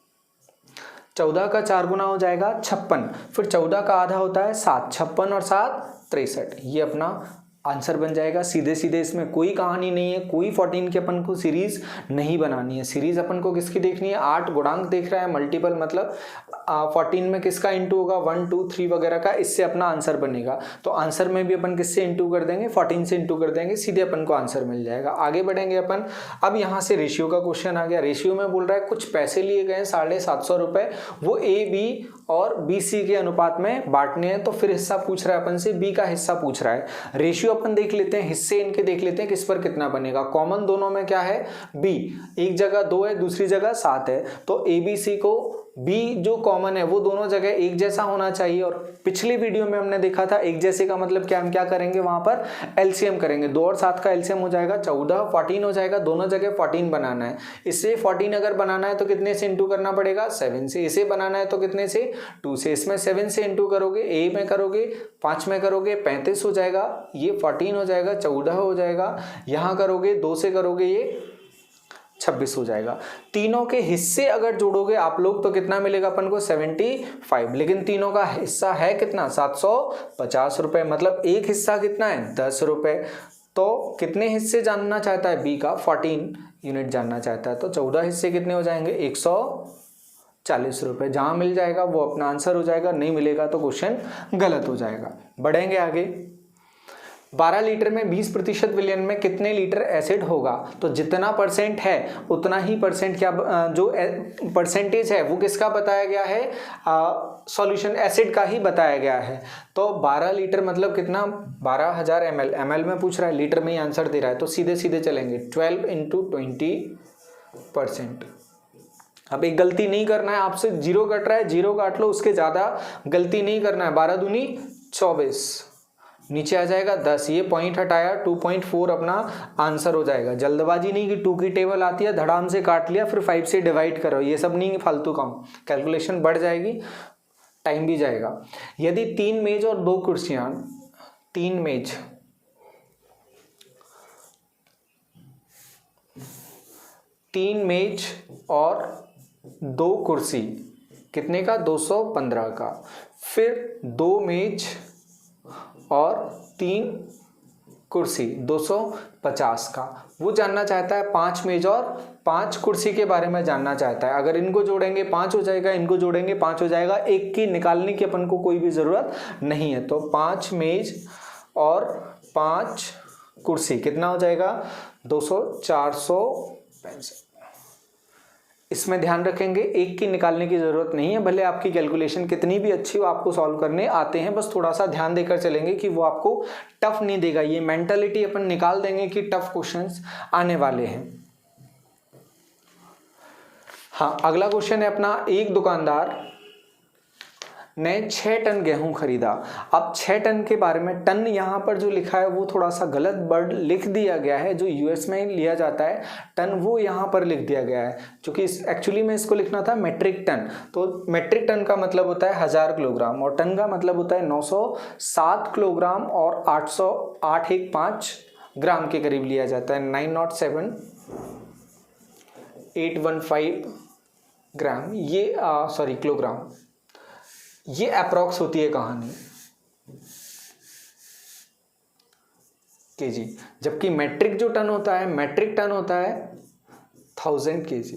14 का 4 गुना हो जाएगा 56, फिर 14 का आधा होता है 7, 56 और 7 63। ये अपना आंसर बन जाएगा सीधे सीधे। इसमें कोई कहानी नहीं है, कोई 14 की अपन को सीरीज नहीं बनानी है। सीरीज अपन को किसकी देखनी है, 8 गुणांक देख रहा है, मल्टीपल मतलब 14 में किसका इंटू होगा, 1 2 3 वगैरह का, इससे अपना आंसर बनेगा। तो आंसर में भी अपन किससे इंटू कर देंगे, 14 से इंटू कर देंगे, सीधे अपन को आंसर मिल जाएगा। आगे बढ़ेंगे अपन। अब यहाँ से रेशियो का क्वेश्चन आ गया। रेशियो में बोल रहा है कुछ पैसे लिए गए 750 रुपये, वो AB और BC के अनुपात में बांटने हैं। तो फिर हिस्सा पूछ रहा है अपन से, B का हिस्सा पूछ रहा है। रेशियो अपन देख लेते हैं, हिस्से इनके देख लेते हैं किस पर कितना बनेगा। कॉमन दोनों में क्या है, B, एक जगह 2 है, दूसरी जगह 7 है। तो ABC को B जो कॉमन है वो दोनों जगह एक जैसा होना चाहिए। और पिछली वीडियो में हमने देखा था एक जैसे का मतलब क्या, हम क्या करेंगे वहां पर एलसीएम करेंगे। 2 और 7 का एलसीएम हो जाएगा 14, 14 हो जाएगा, दोनों जगह 14 बनाना है। इससे 14 अगर बनाना है तो कितने से इंटू करना पड़ेगा, 7 से। इसे बनाना है तो कितने से, 2 से। इसमें 7 से इंटू करोगे, A में करोगे 5 में करोगे 35 हो जाएगा, ये 14 हो जाएगा, 14 हो जाएगा। यहाँ करोगे 2 से करोगे ये 26 हो जाएगा। तीनों के हिस्से अगर जोड़ोगे आप लोग तो कितना मिलेगा अपन को, 75। लेकिन तीनों का हिस्सा है कितना, 750 रुपए, मतलब एक हिस्सा कितना है, 10 रुपए। तो कितने हिस्से जानना चाहता है B का, 14 यूनिट जानना चाहता है। तो 14 हिस्से कितने हो जाएंगे, 140 रुपए। जहां मिल जाएगा वो अपना आंसर हो जाएगा, नहीं मिलेगा तो क्वेश्चन गलत हो जाएगा। बढ़ेंगे आगे। 12 लीटर में 20% विलयन में कितने लीटर एसिड होगा। तो जितना परसेंट है उतना ही परसेंट, क्या जो परसेंटेज है वो किसका बताया गया है, सॉल्यूशन एसिड का ही बताया गया है। तो 12 लीटर मतलब कितना, 12,000 ml, ml में पूछ रहा है, लीटर में ही आंसर दे रहा है। तो सीधे सीधे चलेंगे, 12 × 20%। अब एक गलती नहीं करना है, आपसे 0 कट रहा है 0 काट लो, उसके ज़्यादा गलती नहीं करना है। 12 दूनी 24, नीचे आ जाएगा 10, ये पॉइंट हटाया 2.4 अपना आंसर हो जाएगा। जल्दबाजी नहीं कि 2 की टेबल आती है धड़ाम से काट लिया फिर 5 से डिवाइड करो, ये सब नहीं, फालतू काम, कैलकुलेशन बढ़ जाएगी, टाइम भी जाएगा। यदि 3 मेज और 2 कुर्सियां, 3 मेज और 2 कुर्सी कितने का, 215 का। फिर 2 मेज और 3 कुर्सी 250 का। वो जानना चाहता है 5 मेज और 5 कुर्सी के बारे में जानना चाहता है। अगर इनको जोड़ेंगे 5 हो जाएगा, इनको जोड़ेंगे 5 हो जाएगा, एक की निकालने की अपन को कोई भी ज़रूरत नहीं है। तो 5 मेज और 5 कुर्सी कितना हो जाएगा 200 465। इसमें ध्यान रखेंगे एक की निकालने की जरूरत नहीं है, भले आपकी कैलकुलेशन कितनी भी अच्छी हो आपको सॉल्व करने आते हैं, बस थोड़ा सा ध्यान देकर चलेंगे कि वो आपको टफ नहीं देगा। ये मेंटालिटी अपन निकाल देंगे कि टफ क्वेश्चंस आने वाले हैं। हाँ, अगला क्वेश्चन है अपना, एक दुकानदार ने 6 टन गेहूं खरीदा। अब 6 टन के बारे में टन यहाँ पर जो लिखा है वो थोड़ा सा गलत वर्ड लिख दिया गया है, जो यूएस में लिया जाता है टन वो यहाँ पर लिख दिया गया है, क्योंकि एक्चुअली में इसको लिखना था मेट्रिक टन। तो मेट्रिक टन का मतलब होता है 1000 किलोग्राम और टन का मतलब होता है 907 किलोग्राम और 815 ग्राम के करीब लिया जाता है। 907,815 ग्राम, ये सॉरी किलोग्राम, ये अप्रॉक्स होती है कहानी केजी, जबकि मेट्रिक जो टन होता है, मेट्रिक टन होता है 1000 केजी।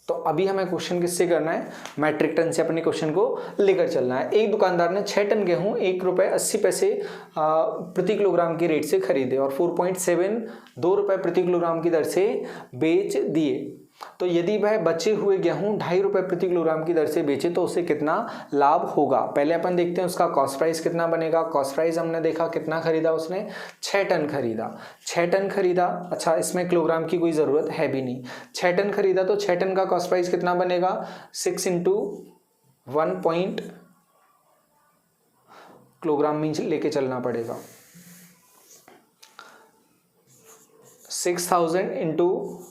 तो अभी हमें क्वेश्चन किससे करना है, मेट्रिक टन से अपने क्वेश्चन को लेकर चलना है। एक दुकानदार ने 6 टन गेहूं ₹1.80 प्रति किलोग्राम की रेट से खरीदे और 4.72 रुपए प्रति किलोग्राम की दर से बेच दिए। तो यदि वह बचे हुए गेहूं ₹2.50 प्रति किलोग्राम की दर से बेचे तो उसे कितना लाभ होगा। पहले अपन देखते हैं उसका कॉस्ट प्राइस कितना बनेगा। कॉस्ट प्राइस हमने देखा कितना खरीदा उसने, 6 टन खरीदा। 6 टन खरीदा, अच्छा इसमें किलोग्राम की कोई ज़रूरत है भी नहीं। 6 टन खरीदा तो 6 टन का कॉस्ट प्राइस कितना बनेगा, 6 × 1 किलोग्राम में लेके चलना पड़ेगा। 6000 ×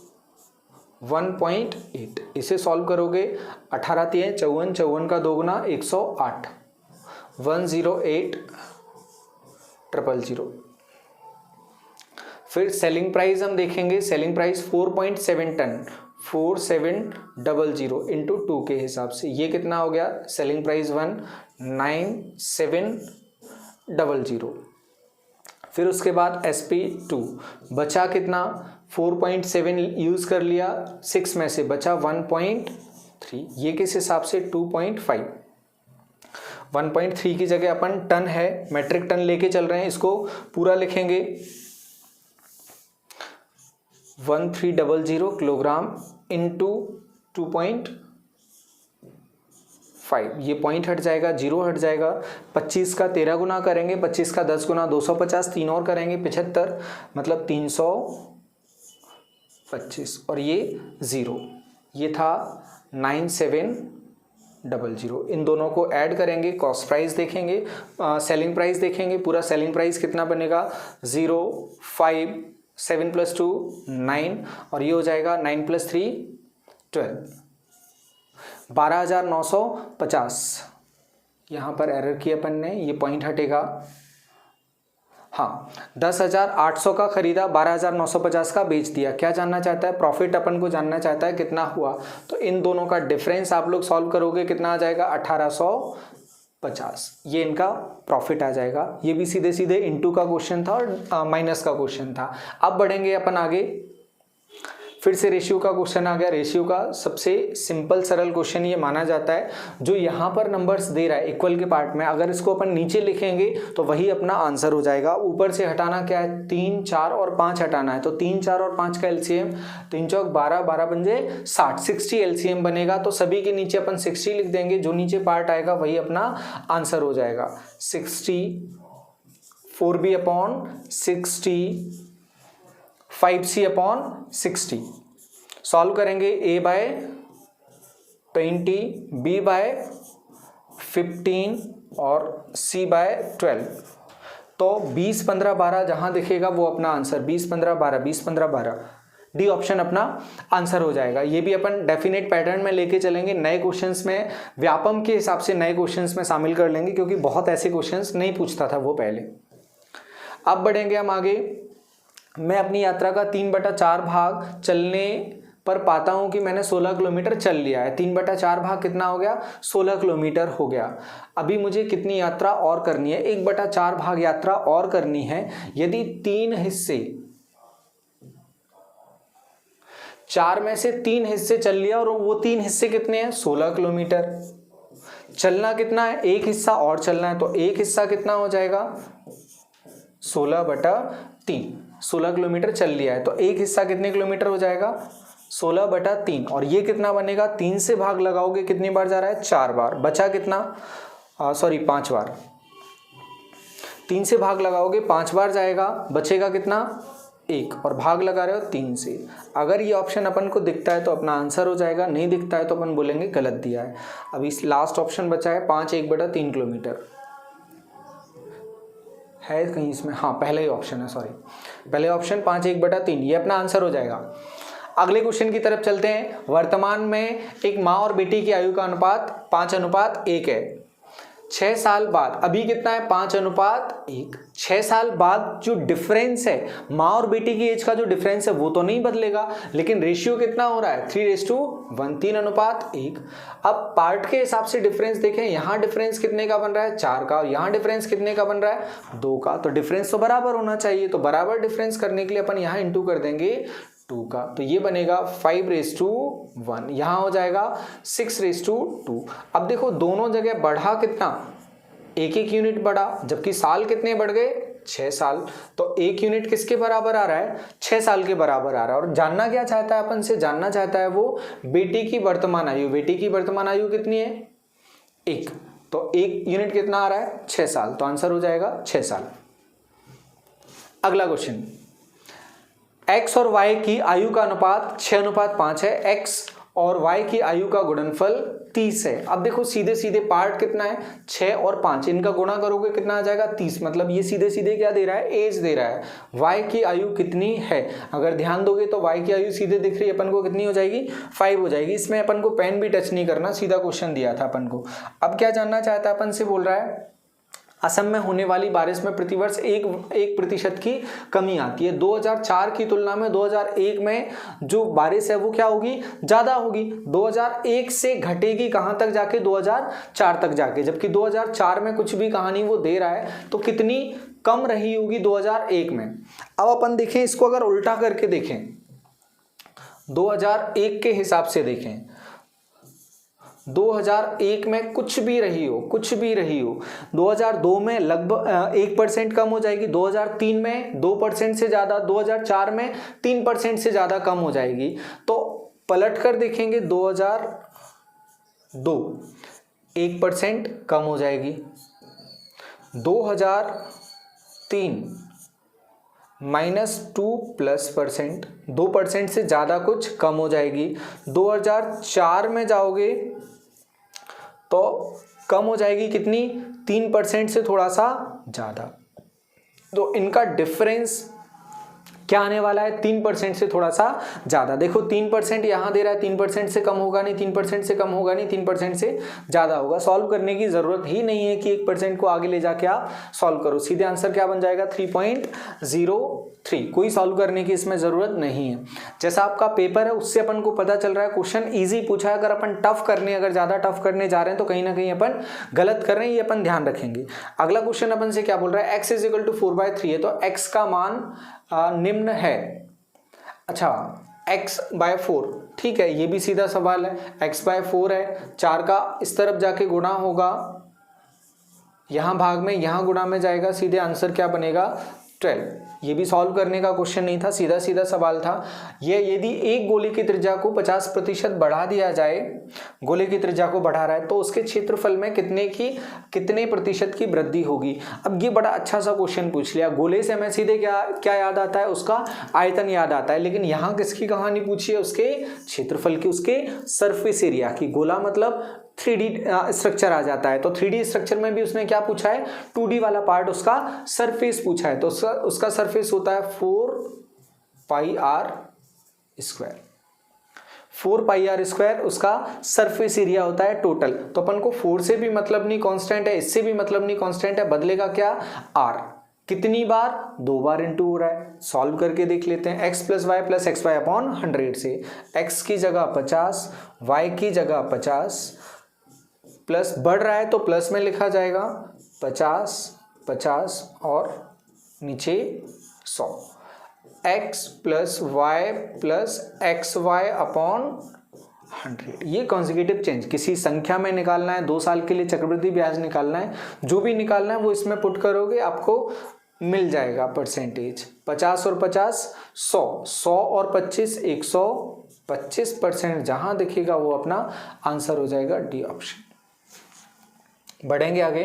1.8, इसे सॉल्व करोगे 18 × 3 = 54, 54 का 2 गुना 108, 108,000। फिर सेलिंग प्राइस हम देखेंगे, सेलिंग प्राइस 4.7 टन 4700 × 2 के हिसाब से ये कितना हो गया, सेलिंग प्राइस 19700। फिर उसके बाद SP2 बचा कितना, 4.7 यूज़ कर लिया, 6 में से बचा 1.3, ये किस हिसाब से 2.5। 1.3 की जगह अपन टन है, मेट्रिक टन लेके चल रहे हैं, इसको पूरा लिखेंगे 1300 किलोग्राम × 2.5, ये पॉइंट हट जाएगा, 0 हट जाएगा। 25 का 13 गुना करेंगे, 25 का 10 गुना 250, 3 और करेंगे 75, मतलब 325 और ये 0, ये था 9700। इन दोनों को ऐड करेंगे, कॉस्ट प्राइस देखेंगे, सेलिंग प्राइस देखेंगे, पूरा सेलिंग प्राइस कितना बनेगा 0, 5, 7 + 2 9 और ये हो जाएगा 9 + 3 12, 12,950। यहाँ पर एरर किया अपन ने, ये पॉइंट हटेगा। हाँ, 10,800 का खरीदा, 12,950 का बेच दिया। क्या जानना चाहता है, प्रॉफिट अपन को जानना चाहता है कितना हुआ। तो इन दोनों का डिफरेंस आप लोग सॉल्व करोगे, कितना आ जाएगा 1850, ये इनका प्रॉफिट आ जाएगा। ये भी सीधे सीधे इनटू का क्वेश्चन था और माइनस का क्वेश्चन था। अब बढ़ेंगे अपन आगे, फिर से रेशियो का क्वेश्चन आ गया। रेशियो का सबसे सिंपल सरल क्वेश्चन ये माना जाता है, जो यहाँ पर नंबर्स दे रहा है इक्वल के पार्ट में, अगर इसको अपन नीचे लिखेंगे तो वही अपना आंसर हो जाएगा। ऊपर से हटाना क्या है, 3, 4 और 5 हटाना है, तो 3, 4 और 5 का एलसीएम 3 चौक 12, 12 पंजे 60, 60 एलसीएम बनेगा। तो सभी के नीचे अपन 60 लिख देंगे, जो नीचे पार्ट आएगा वही अपना आंसर हो जाएगा। 60 4b/60 5c/60। सॉल्व करेंगे, a/20, b/15 और c/12। तो 20, 15, 12 जहां दिखेगा वो अपना आंसर, 20, 15, 12, 20, 15, 12, डी ऑप्शन अपना आंसर हो जाएगा। ये भी अपन डेफिनेट पैटर्न में लेके चलेंगे, नए क्वेश्चंस में व्यापम के हिसाब से नए क्वेश्चंस में शामिल कर लेंगे, क्योंकि बहुत ऐसे क्वेश्चंस नहीं पूछता था वो पहले। अब बढ़ेंगे हम आगे। मैं अपनी यात्रा का 3/4 भाग चलने पर पाता हूं कि मैंने 16 किलोमीटर चल लिया है। 3/4 भाग कितना हो गया, 16 किलोमीटर हो गया। अभी मुझे कितनी यात्रा और करनी है, 1/4 भाग यात्रा और करनी है। यदि 3 हिस्से, 4 में से 3 हिस्से चल लिया और वो 3 हिस्से कितने हैं, 16 किलोमीटर। चलना कितना है, एक हिस्सा और चलना है, तो एक हिस्सा कितना हो जाएगा 16/3, 16 किलोमीटर चल लिया है, तो एक हिस्सा कितने किलोमीटर हो जाएगा 16/3, और ये कितना बनेगा 3 से भाग लगाओगे कितनी बार जा रहा है 4 बार, बचा कितना 5 बार, 3 से भाग लगाओगे 5 बार जाएगा, बचेगा कितना 1, और भाग लगा रहे हो 3 से। अगर ये ऑप्शन अपन को दिखता है तो अपना आंसर हो जाएगा, नहीं दिखता है तो अपन बोलेंगे गलत दिया है। अभी लास्ट ऑप्शन बचा है 5 1/3 किलोमीटर है कहीं इसमें, हाँ पहला ही ऑप्शन है, सॉरी पहले ऑप्शन 5 1/3, ये अपना आंसर हो जाएगा। अगले क्वेश्चन की तरफ चलते हैं। वर्तमान में एक माँ और बेटी की आयु का अनुपात 5:1 है। 6 साल बाद, अभी कितना है 5:1, 6 साल बाद जो डिफरेंस है माँ और बेटी की एज का जो डिफरेंस है वो तो नहीं बदलेगा, लेकिन रेशियो कितना हो रहा है 3:1, 3:1। अब पार्ट के हिसाब से डिफरेंस देखें, यहाँ डिफरेंस कितने का बन रहा है 4 का, और यहाँ डिफरेंस कितने का बन रहा है 2 का, तो डिफरेंस तो बराबर होना चाहिए। तो बराबर डिफरेंस करने के लिए अपन यहाँ इंटू कर देंगे 2 का, तो ये बनेगा 5:1, यहाँ हो जाएगा 6:2। अब देखो दोनों जगह बढ़ा कितना, 1 यूनिट बढ़ा, जबकि साल कितने बढ़ गए 6 साल, तो 1 यूनिट किसके बराबर आ रहा है 6 साल के बराबर आ रहा है। और जानना क्या चाहता है अपन से, जानना चाहता है वो बेटी की वर्तमान आयु, बेटी की वर्तमान आयु कितनी है 1, तो 1 यूनिट कितना आ रहा है 6 साल, तो आंसर हो जाएगा 6 साल। अगला क्वेश्चन, x और y की आयु का अनुपात 6:5 है, x और y की आयु का गुणनफल 30 है। अब देखो सीधे सीधे पार्ट कितना है 6 और 5, इनका गुणा करोगे कितना आ जाएगा 30, मतलब ये सीधे सीधे क्या दे रहा है एज दे रहा है। y की आयु कितनी है, अगर ध्यान दोगे तो y की आयु सीधे दिख रही है अपन को, कितनी हो जाएगी 5 हो जाएगी। इसमें अपन को पेन भी टच नहीं करना, सीधा क्वेश्चन दिया था अपन को। अब क्या जानना चाहता है अपन से, बोल रहा है असम में होने वाली बारिश में प्रतिवर्ष 1% की कमी आती है। 2004 की तुलना में 2001 में जो बारिश है वो क्या होगी ज़्यादा होगी, 2001 से घटेगी कहाँ तक जाके 2004 तक जाके, जबकि 2004 में कुछ भी कहानी वो दे रहा है तो कितनी कम रही होगी 2001 में। अब अपन देखें इसको, अगर उल्टा करके देखें 2001 के हिसाब से देखें, 2001 में कुछ भी रही हो 2002 में लगभग 1% कम हो जाएगी, 2003 में 2% से ज़्यादा, 2004 में 3% से ज़्यादा कम हो जाएगी। तो पलट कर देखेंगे 2002 1% कम हो जाएगी, 2003 -2+%, 2% से ज़्यादा कुछ कम हो जाएगी, 2004 में जाओगे तो कम हो जाएगी कितनी 3% से थोड़ा सा ज़्यादा। तो इनका डिफरेंस क्या आने वाला है 3% से थोड़ा सा ज़्यादा। देखो 3% यहाँ दे रहा है, 3% से कम होगा नहीं, 3% से कम होगा नहीं, 3% से ज़्यादा होगा। सॉल्व करने की ज़रूरत ही नहीं है कि 1% को आगे ले जाके आप सॉल्व करो, सीधे आंसर क्या बन जाएगा 3.03। कोई सॉल्व करने की इसमें ज़रूरत नहीं है। जैसा आपका पेपर है उससे अपन को पता चल रहा है क्वेश्चन ईजी पूछा है। अगर अपन अगर ज़्यादा टफ करने जा रहे हैं तो कहीं ना कहीं अपन गलत कर रहे हैं, ये अपन ध्यान रखेंगे। अगला क्वेश्चन अपन से क्या बोल रहा है, x = 4/3 है, तो x का मान निम्न है। अच्छा x/4, ठीक है, ये भी सीधा सवाल है। x/4 है, 4 का इस तरफ जाके गुणा होगा, यहाँ भाग में यहाँ गुणा में जाएगा, सीधे आंसर क्या बनेगा 12। ये भी सॉल्व करने का क्वेश्चन नहीं था, सीधा सीधा सवाल था। ये यदि एक गोले की त्रिज्या को 50% बढ़ा दिया जाए, गोले की त्रिज्या को बढ़ा रहा है तो उसके क्षेत्रफल में कितने प्रतिशत की वृद्धि होगी। अब ये बड़ा अच्छा सा क्वेश्चन पूछ लिया। गोले से हमें सीधे क्या याद आता है, उसका आयतन याद आता है, लेकिन यहाँ किसकी कहानी पूछी है, उसके क्षेत्रफल की, उसके सरफेस एरिया की। गोला मतलब 3D स्ट्रक्चर आ जाता है, तो 3D स्ट्रक्चर में भी उसने क्या पूछा है 2D वाला पार्ट, उसका सरफेस पूछा है, तो उसका सरफेस होता है 4πr²। 4πr² उसका सरफेस एरिया होता है टोटल। तो अपन को 4 से भी मतलब नहीं कांस्टेंट है, इससे भी मतलब नहीं कांस्टेंट है, बदलेगा क्या r। कितनी बार 2 बार इंटू हो रहा है। सॉल्व करके देख लेते हैं। x + y + xy/100 से x की जगह 50, y की जगह 50, प्लस बढ़ रहा है तो प्लस में लिखा जाएगा 50 50 और नीचे 100। x + y + xy/100, ये कॉन्जिक्यूटिव चेंज किसी संख्या में निकालना है, 2 साल के लिए चक्रवृद्धि ब्याज निकालना है, जो भी निकालना है वो इसमें पुट करोगे, आपको मिल जाएगा परसेंटेज। 50 और 50 100, 100 और 25 125%, जहां दिखेगा वो अपना आंसर हो जाएगा डी ऑप्शन। बढ़ेंगे आगे।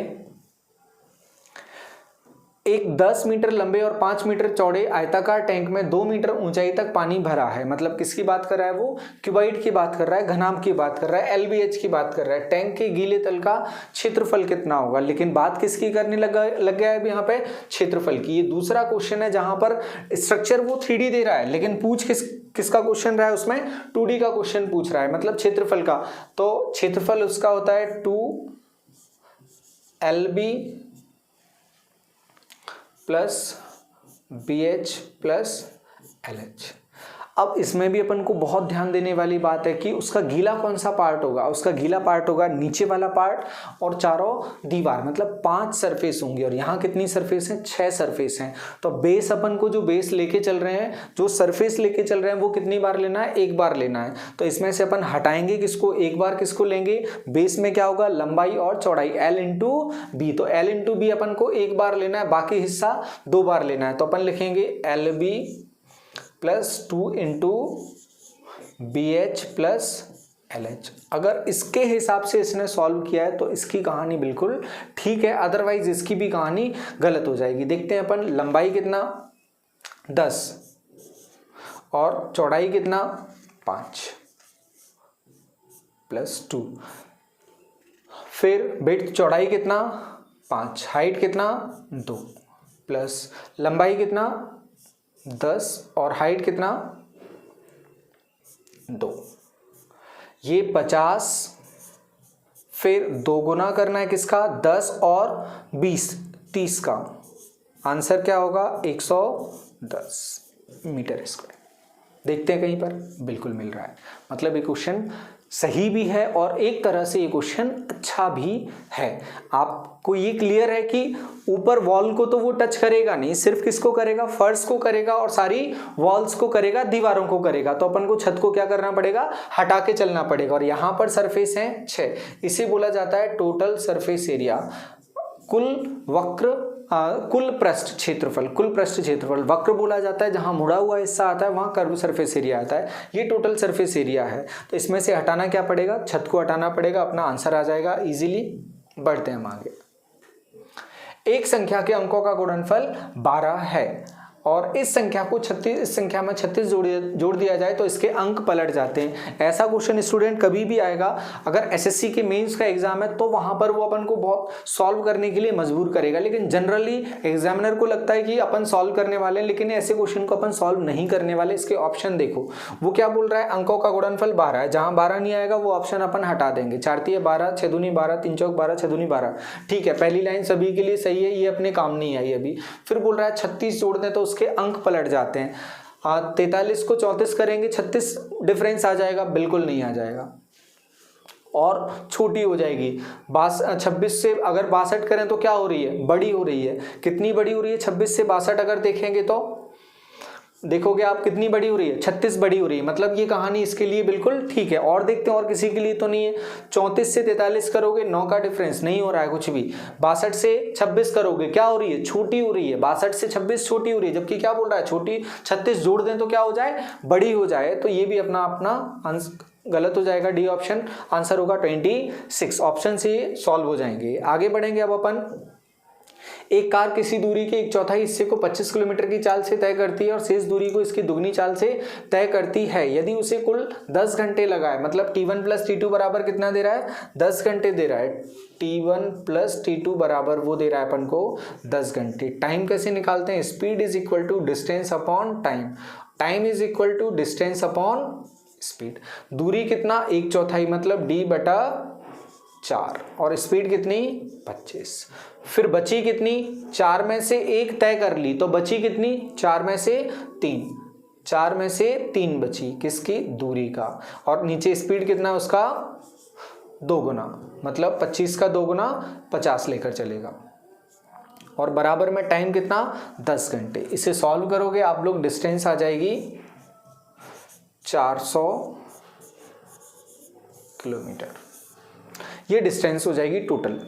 एक 10 मीटर लंबे और 5 मीटर चौड़े आयताकार टैंक में 2 मीटर ऊंचाई तक पानी भरा है। मतलब किसकी बात कर रहा है वो? क्यूबाइड की बात कर रहा है, घनाभ की बात कर रहा है, एलबीएच की बात कर रहा है। टैंक के गीले तल का क्षेत्रफल कितना होगा? लेकिन बात किसकी करने लग गया है यहाँ पे? क्षेत्रफल की। ये दूसरा क्वेश्चन है जहां पर स्ट्रक्चर वो 3D दे रहा है, लेकिन पूछ किसका क्वेश्चन रहा है उसमें? 2D का क्वेश्चन पूछ रहा है, मतलब क्षेत्रफल का। तो क्षेत्रफल उसका होता है 2LB plus BH plus LH। अब इसमें भी अपन को बहुत ध्यान देने वाली बात है कि उसका गीला कौन सा पार्ट होगा? उसका गीला पार्ट होगा नीचे वाला पार्ट और चारों दीवार, मतलब 5 सरफेस होंगी। और यहाँ कितनी सरफेस हैं? 6 सरफेस हैं। तो बेस अपन को जो बेस लेके चल रहे हैं, जो सरफेस लेके चल रहे हैं, वो कितनी बार लेना है? एक बार लेना है। तो इसमें से अपन हटाएंगे किसको? एक बार किसको लेंगे? बेस में क्या होगा? लंबाई और चौड़ाई L इंटू बी। तो L इंटू बी अपन को एक बार लेना है, बाकी हिस्सा 2 बार लेना है। तो अपन लिखेंगे LB plus 2 into BH plus LH। अगर इसके हिसाब से इसने सॉल्व किया है तो इसकी कहानी बिल्कुल ठीक है, अदरवाइज इसकी भी कहानी गलत हो जाएगी। देखते हैं अपन। लंबाई कितना? 10 और चौड़ाई कितना? 5 प्लस 2। फिर बेड चौड़ाई कितना? 5, हाइट कितना? 2 प्लस लंबाई कितना? 10 और हाइट कितना? 2। ये 50, फिर 2 गुना करना है किसका? 10 और 20, 30 का। आंसर क्या होगा? 110 मीटर स्क्वायर। देखते हैं कहीं पर बिल्कुल मिल रहा है, मतलब ये क्वेश्चन सही भी है और एक तरह से ये क्वेश्चन अच्छा भी है। आपको ये क्लियर है कि ऊपर वॉल को तो वो टच करेगा नहीं, सिर्फ किसको करेगा? फर्श को करेगा और सारी वॉल्स को करेगा, दीवारों को करेगा। तो अपन को छत को क्या करना पड़ेगा? हटा के चलना पड़ेगा। और यहां पर सरफेस है 6, इसे बोला जाता है टोटल सरफेस एरिया। कुल पृष्ठ क्षेत्रफल, कुल पृष्ठ क्षेत्रफल। वक्र बोला जाता है जहां मुड़ा हुआ हिस्सा आता है, वहां कर्व सरफेस एरिया आता है। ये टोटल सरफेस एरिया है। तो इसमें से हटाना क्या पड़ेगा? छत को हटाना पड़ेगा, अपना आंसर आ जाएगा इजीली। बढ़ते हैं हम आगे। एक संख्या के अंकों का गुणनफल 12 है और इस संख्या को 36, इस संख्या में 36 जोड़ दिया जाए तो इसके अंक पलट जाते हैं। ऐसा क्वेश्चन स्टूडेंट कभी भी आएगा अगर एसएससी के मेंस का एग्जाम है, तो वहां पर वो अपन को बहुत सॉल्व करने के लिए मजबूर करेगा। लेकिन जनरली एग्जामिनर को लगता है कि अपन सॉल्व करने वाले हैं, लेकिन ऐसे क्वेश्चन को अपन सॉल्व नहीं करने वाले। इसके ऑप्शन देखो, वो क्या बोल रहा है? अंकों का गुणनफल 12 है। जहां 12 नहीं आएगा वो ऑप्शन अपन हटा देंगे। 4 तिये 12, 6 दूनी 12, 3 चौक 12, 6 दूनी 12। ठीक है, पहली लाइन सभी के लिए सही है, ये अपने काम नहीं आई अभी। फिर बोल रहा है 36 जोड़ दें तो उसके अंक पलट जाते हैं। 43 को 34 करेंगे, 36 डिफरेंस आ जाएगा? बिल्कुल नहीं आ जाएगा और छोटी हो जाएगी। 26 से अगर 62 करें तो क्या हो रही है? बड़ी हो रही है। कितनी बड़ी हो रही है? 26 से 62 अगर देखेंगे तो देखोगे आप कितनी बड़ी हो रही है? 36 बड़ी हो रही है। मतलब ये कहानी इसके लिए बिल्कुल ठीक है। और देखते हैं और किसी के लिए तो नहीं है। 34 से 43 करोगे, 9 का डिफरेंस, नहीं हो रहा है कुछ भी। 62 से 26 करोगे, क्या हो रही है? छोटी हो रही है। 62 से 26 छोटी हो रही है, जबकि क्या बोल रहा है? छोटी। 36 जोड़ दें तो क्या हो जाए? बड़ी हो जाए। तो ये भी अपना आंसर गलत हो जाएगा। डी ऑप्शन आंसर होगा 26। ऑप्शन से सॉल्व हो जाएंगे। आगे बढ़ेंगे अब अपन। एक कार किसी दूरी के 1/4 हिस्से को 25 किलोमीटर की चाल से तय करती है और शेष दूरी को इसकी दुगनी चाल से तय करती है। यदि उसे कुल 10 घंटे लगाए, मतलब T1 प्लस T2 बराबर कितना दे रहा है? 10 घंटे दे रहा है। T1 प्लस T2 बराबर वो दे रहा है अपन को 10 घंटे। टाइम कैसे निकालते हैं? Speed is equal to distance upon time. Time is equal to distance upon speed. दूरी कितना? 1/4, मतलब D/4 और स्पीड कितनी? 25। फिर बची कितनी? 4 में से 1 तय कर ली तो बची कितनी? 4 में से 3। 4 में से 3 बची किसकी? दूरी का। और नीचे स्पीड कितना उसका? 2 गुना, मतलब 25 का 2 गुना 50 लेकर चलेगा। और बराबर में टाइम कितना? 10 घंटे। इसे सॉल्व करोगे आप लोग, डिस्टेंस आ जाएगी 400 किलोमीटर। ये डिस्टेंस हो जाएगी टोटल।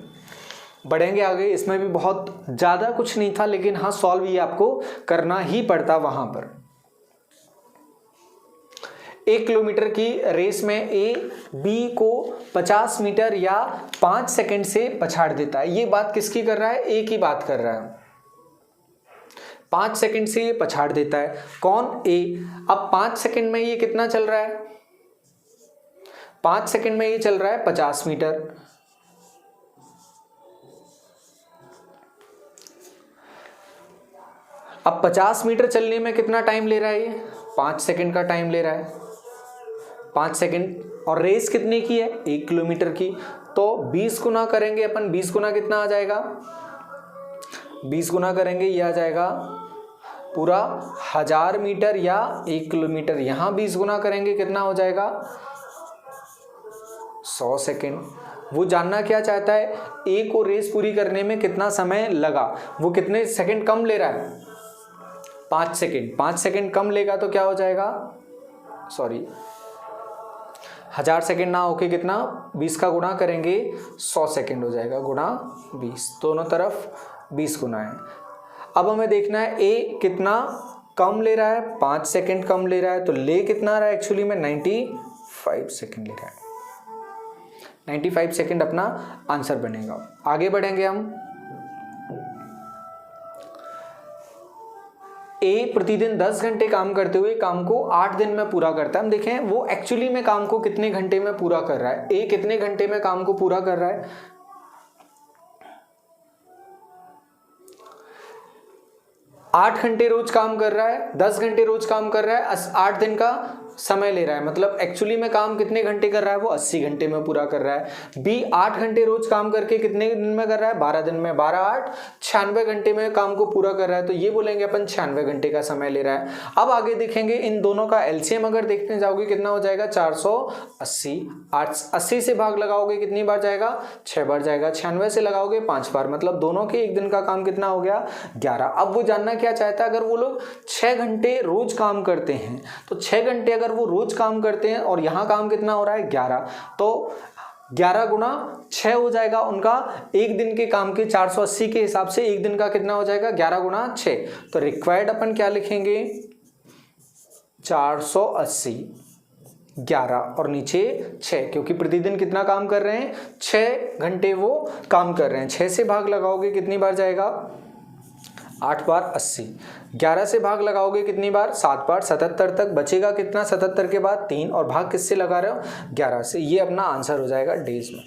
बढ़ेंगे आगे। इसमें भी बहुत ज़्यादा कुछ नहीं था, लेकिन हाँ सॉल्व ये आपको करना ही पड़ता वहाँ पर। 1 किलोमीटर की रेस में ए बी को 50 मीटर या 5 सेकंड से पछाड़ देता है। ये बात किसकी कर रहा है? ए की बात कर रहा है। 5 सेकंड से ये पछाड़ देता है। कौन? ए। अब 5 सेकंड में ये कितना चल रहा है? 5 सेकंड में ये चल रहा है 50 मीटर। अब 50 मीटर चलने में कितना टाइम ले रहा है? ये 5 सेकंड का टाइम ले रहा है। 5 सेकंड। और रेस कितने की है? 1 किलोमीटर की। तो 20 गुना करेंगे अपन। 20 गुना कितना आ जाएगा? 20 गुना करेंगे ये आ जाएगा पूरा 1000 मीटर या 1 किलोमीटर। यहां 20 गुना करेंगे कितना हो जाएगा? 100 सेकंड। वो जानना क्या चाहता है? ए को रेस पूरी करने में कितना समय लगा। वो कितने सेकंड कम ले रहा है? 5 सेकंड। 5 सेकंड कम लेगा तो क्या हो जाएगा? 1000 सेकंड ना होके कितना? 20 का गुणा करेंगे 100 सेकंड हो जाएगा, गुणा 20। दोनों तरफ 20 गुना है। अब हमें देखना है ए कितना कम ले रहा है। 5 सेकंड कम ले रहा है, तो ले कितना रहा है एक्चुअली में? 95 सेकंड ले रहा है। 95 सेकंड अपना आंसर बनेगा। आगे बढ़ेंगे हम। ए प्रतिदिन 10 घंटे काम करते हुए काम को 8 दिन में पूरा करता है। हम देखें वो एक्चुअली में काम को कितने घंटे में पूरा कर रहा है। ए कितने घंटे में काम को पूरा कर रहा है? 8 घंटे रोज काम कर रहा है, 10 घंटे रोज काम कर रहा है, 8 दिन का समय ले रहा है। मतलब एक्चुअली में काम कितने घंटे कर रहा है? वो 80 घंटे में पूरा कर रहा है। बी 8 घंटे रोज काम करके कितने दिन में कर रहा है? 12 दिन में। 12 8 96 घंटे में काम को पूरा कर रहा है। तो ये बोलेंगे अपन 96 घंटे का समय ले रहा है। अब आगे देखेंगे इन दोनों का एलसीएम अगर देखने जाओगे कितना हो जाएगा? 480। 80 से भाग लगाओगे कितनी बार जाएगा? 6 बार जाएगा। 96 से लगाओगे 5 बार। मतलब दोनों के एक दिन का काम कितना हो गया? 11। अब वो जानना क्या चाहता है? अगर वो लोग 6 घंटे रोज काम करते हैं तो 6 घंटे अगर वो रोज काम करते हैं और यहां काम कितना हो रहा है? 11। तो 11 गुना 6 हो जाएगा उनका एक दिन के काम के 480 के हिसाब से एक दिन का कितना हो जाएगा? 11 गुना 6। तो रिक्वायर्ड अपन क्या लिखेंगे? 480 11 और नीचे 6, क्योंकि प्रतिदिन कितना काम कर रहे हैं? 6 घंटे वो काम कर रहे हैं। 6 से भाग लगाओगे कितनी बार जाएगा? 8 बार 80। 11 से भाग लगाओगे कितनी बार? 7 बार। 77 तक बचेगा कितना? 77 के बाद 3 और भाग किससे लगा रहे हो? 11 से। ये अपना आंसर हो जाएगा डेज में।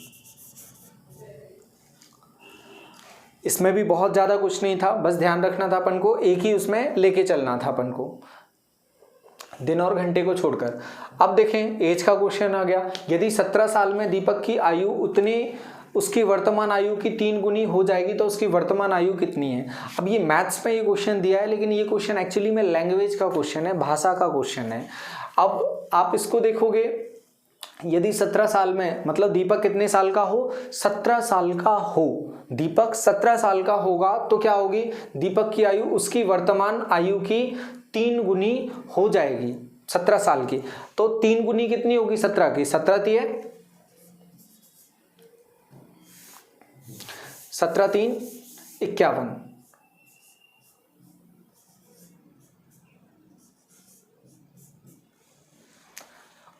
इसमें भी बहुत ज्यादा कुछ नहीं था, बस ध्यान रखना था अपन को, एक ही उसमें लेके चलना था अपन को, दिन और घंटे को छोड़कर। अब देखें एज का क्वेश्चन आ गया। यदि 17 साल में दीपक की आयु उतनी उसकी वर्तमान आयु की 3 गुनी हो जाएगी तो उसकी वर्तमान आयु कितनी है? अब ये मैथ्स में ये क्वेश्चन दिया है, लेकिन ये क्वेश्चन एक्चुअली में लैंग्वेज का क्वेश्चन है, भाषा का क्वेश्चन है। अब आप इसको देखोगे, यदि 17 साल में मतलब दीपक कितने साल का हो? 17 साल का हो। दीपक 17 साल का होगा तो क्या होगी? दीपक की आयु उसकी वर्तमान आयु की 3 गुनी हो जाएगी 17 साल की। तो 3 गुनी कितनी होगी 17 की? 17 3 51।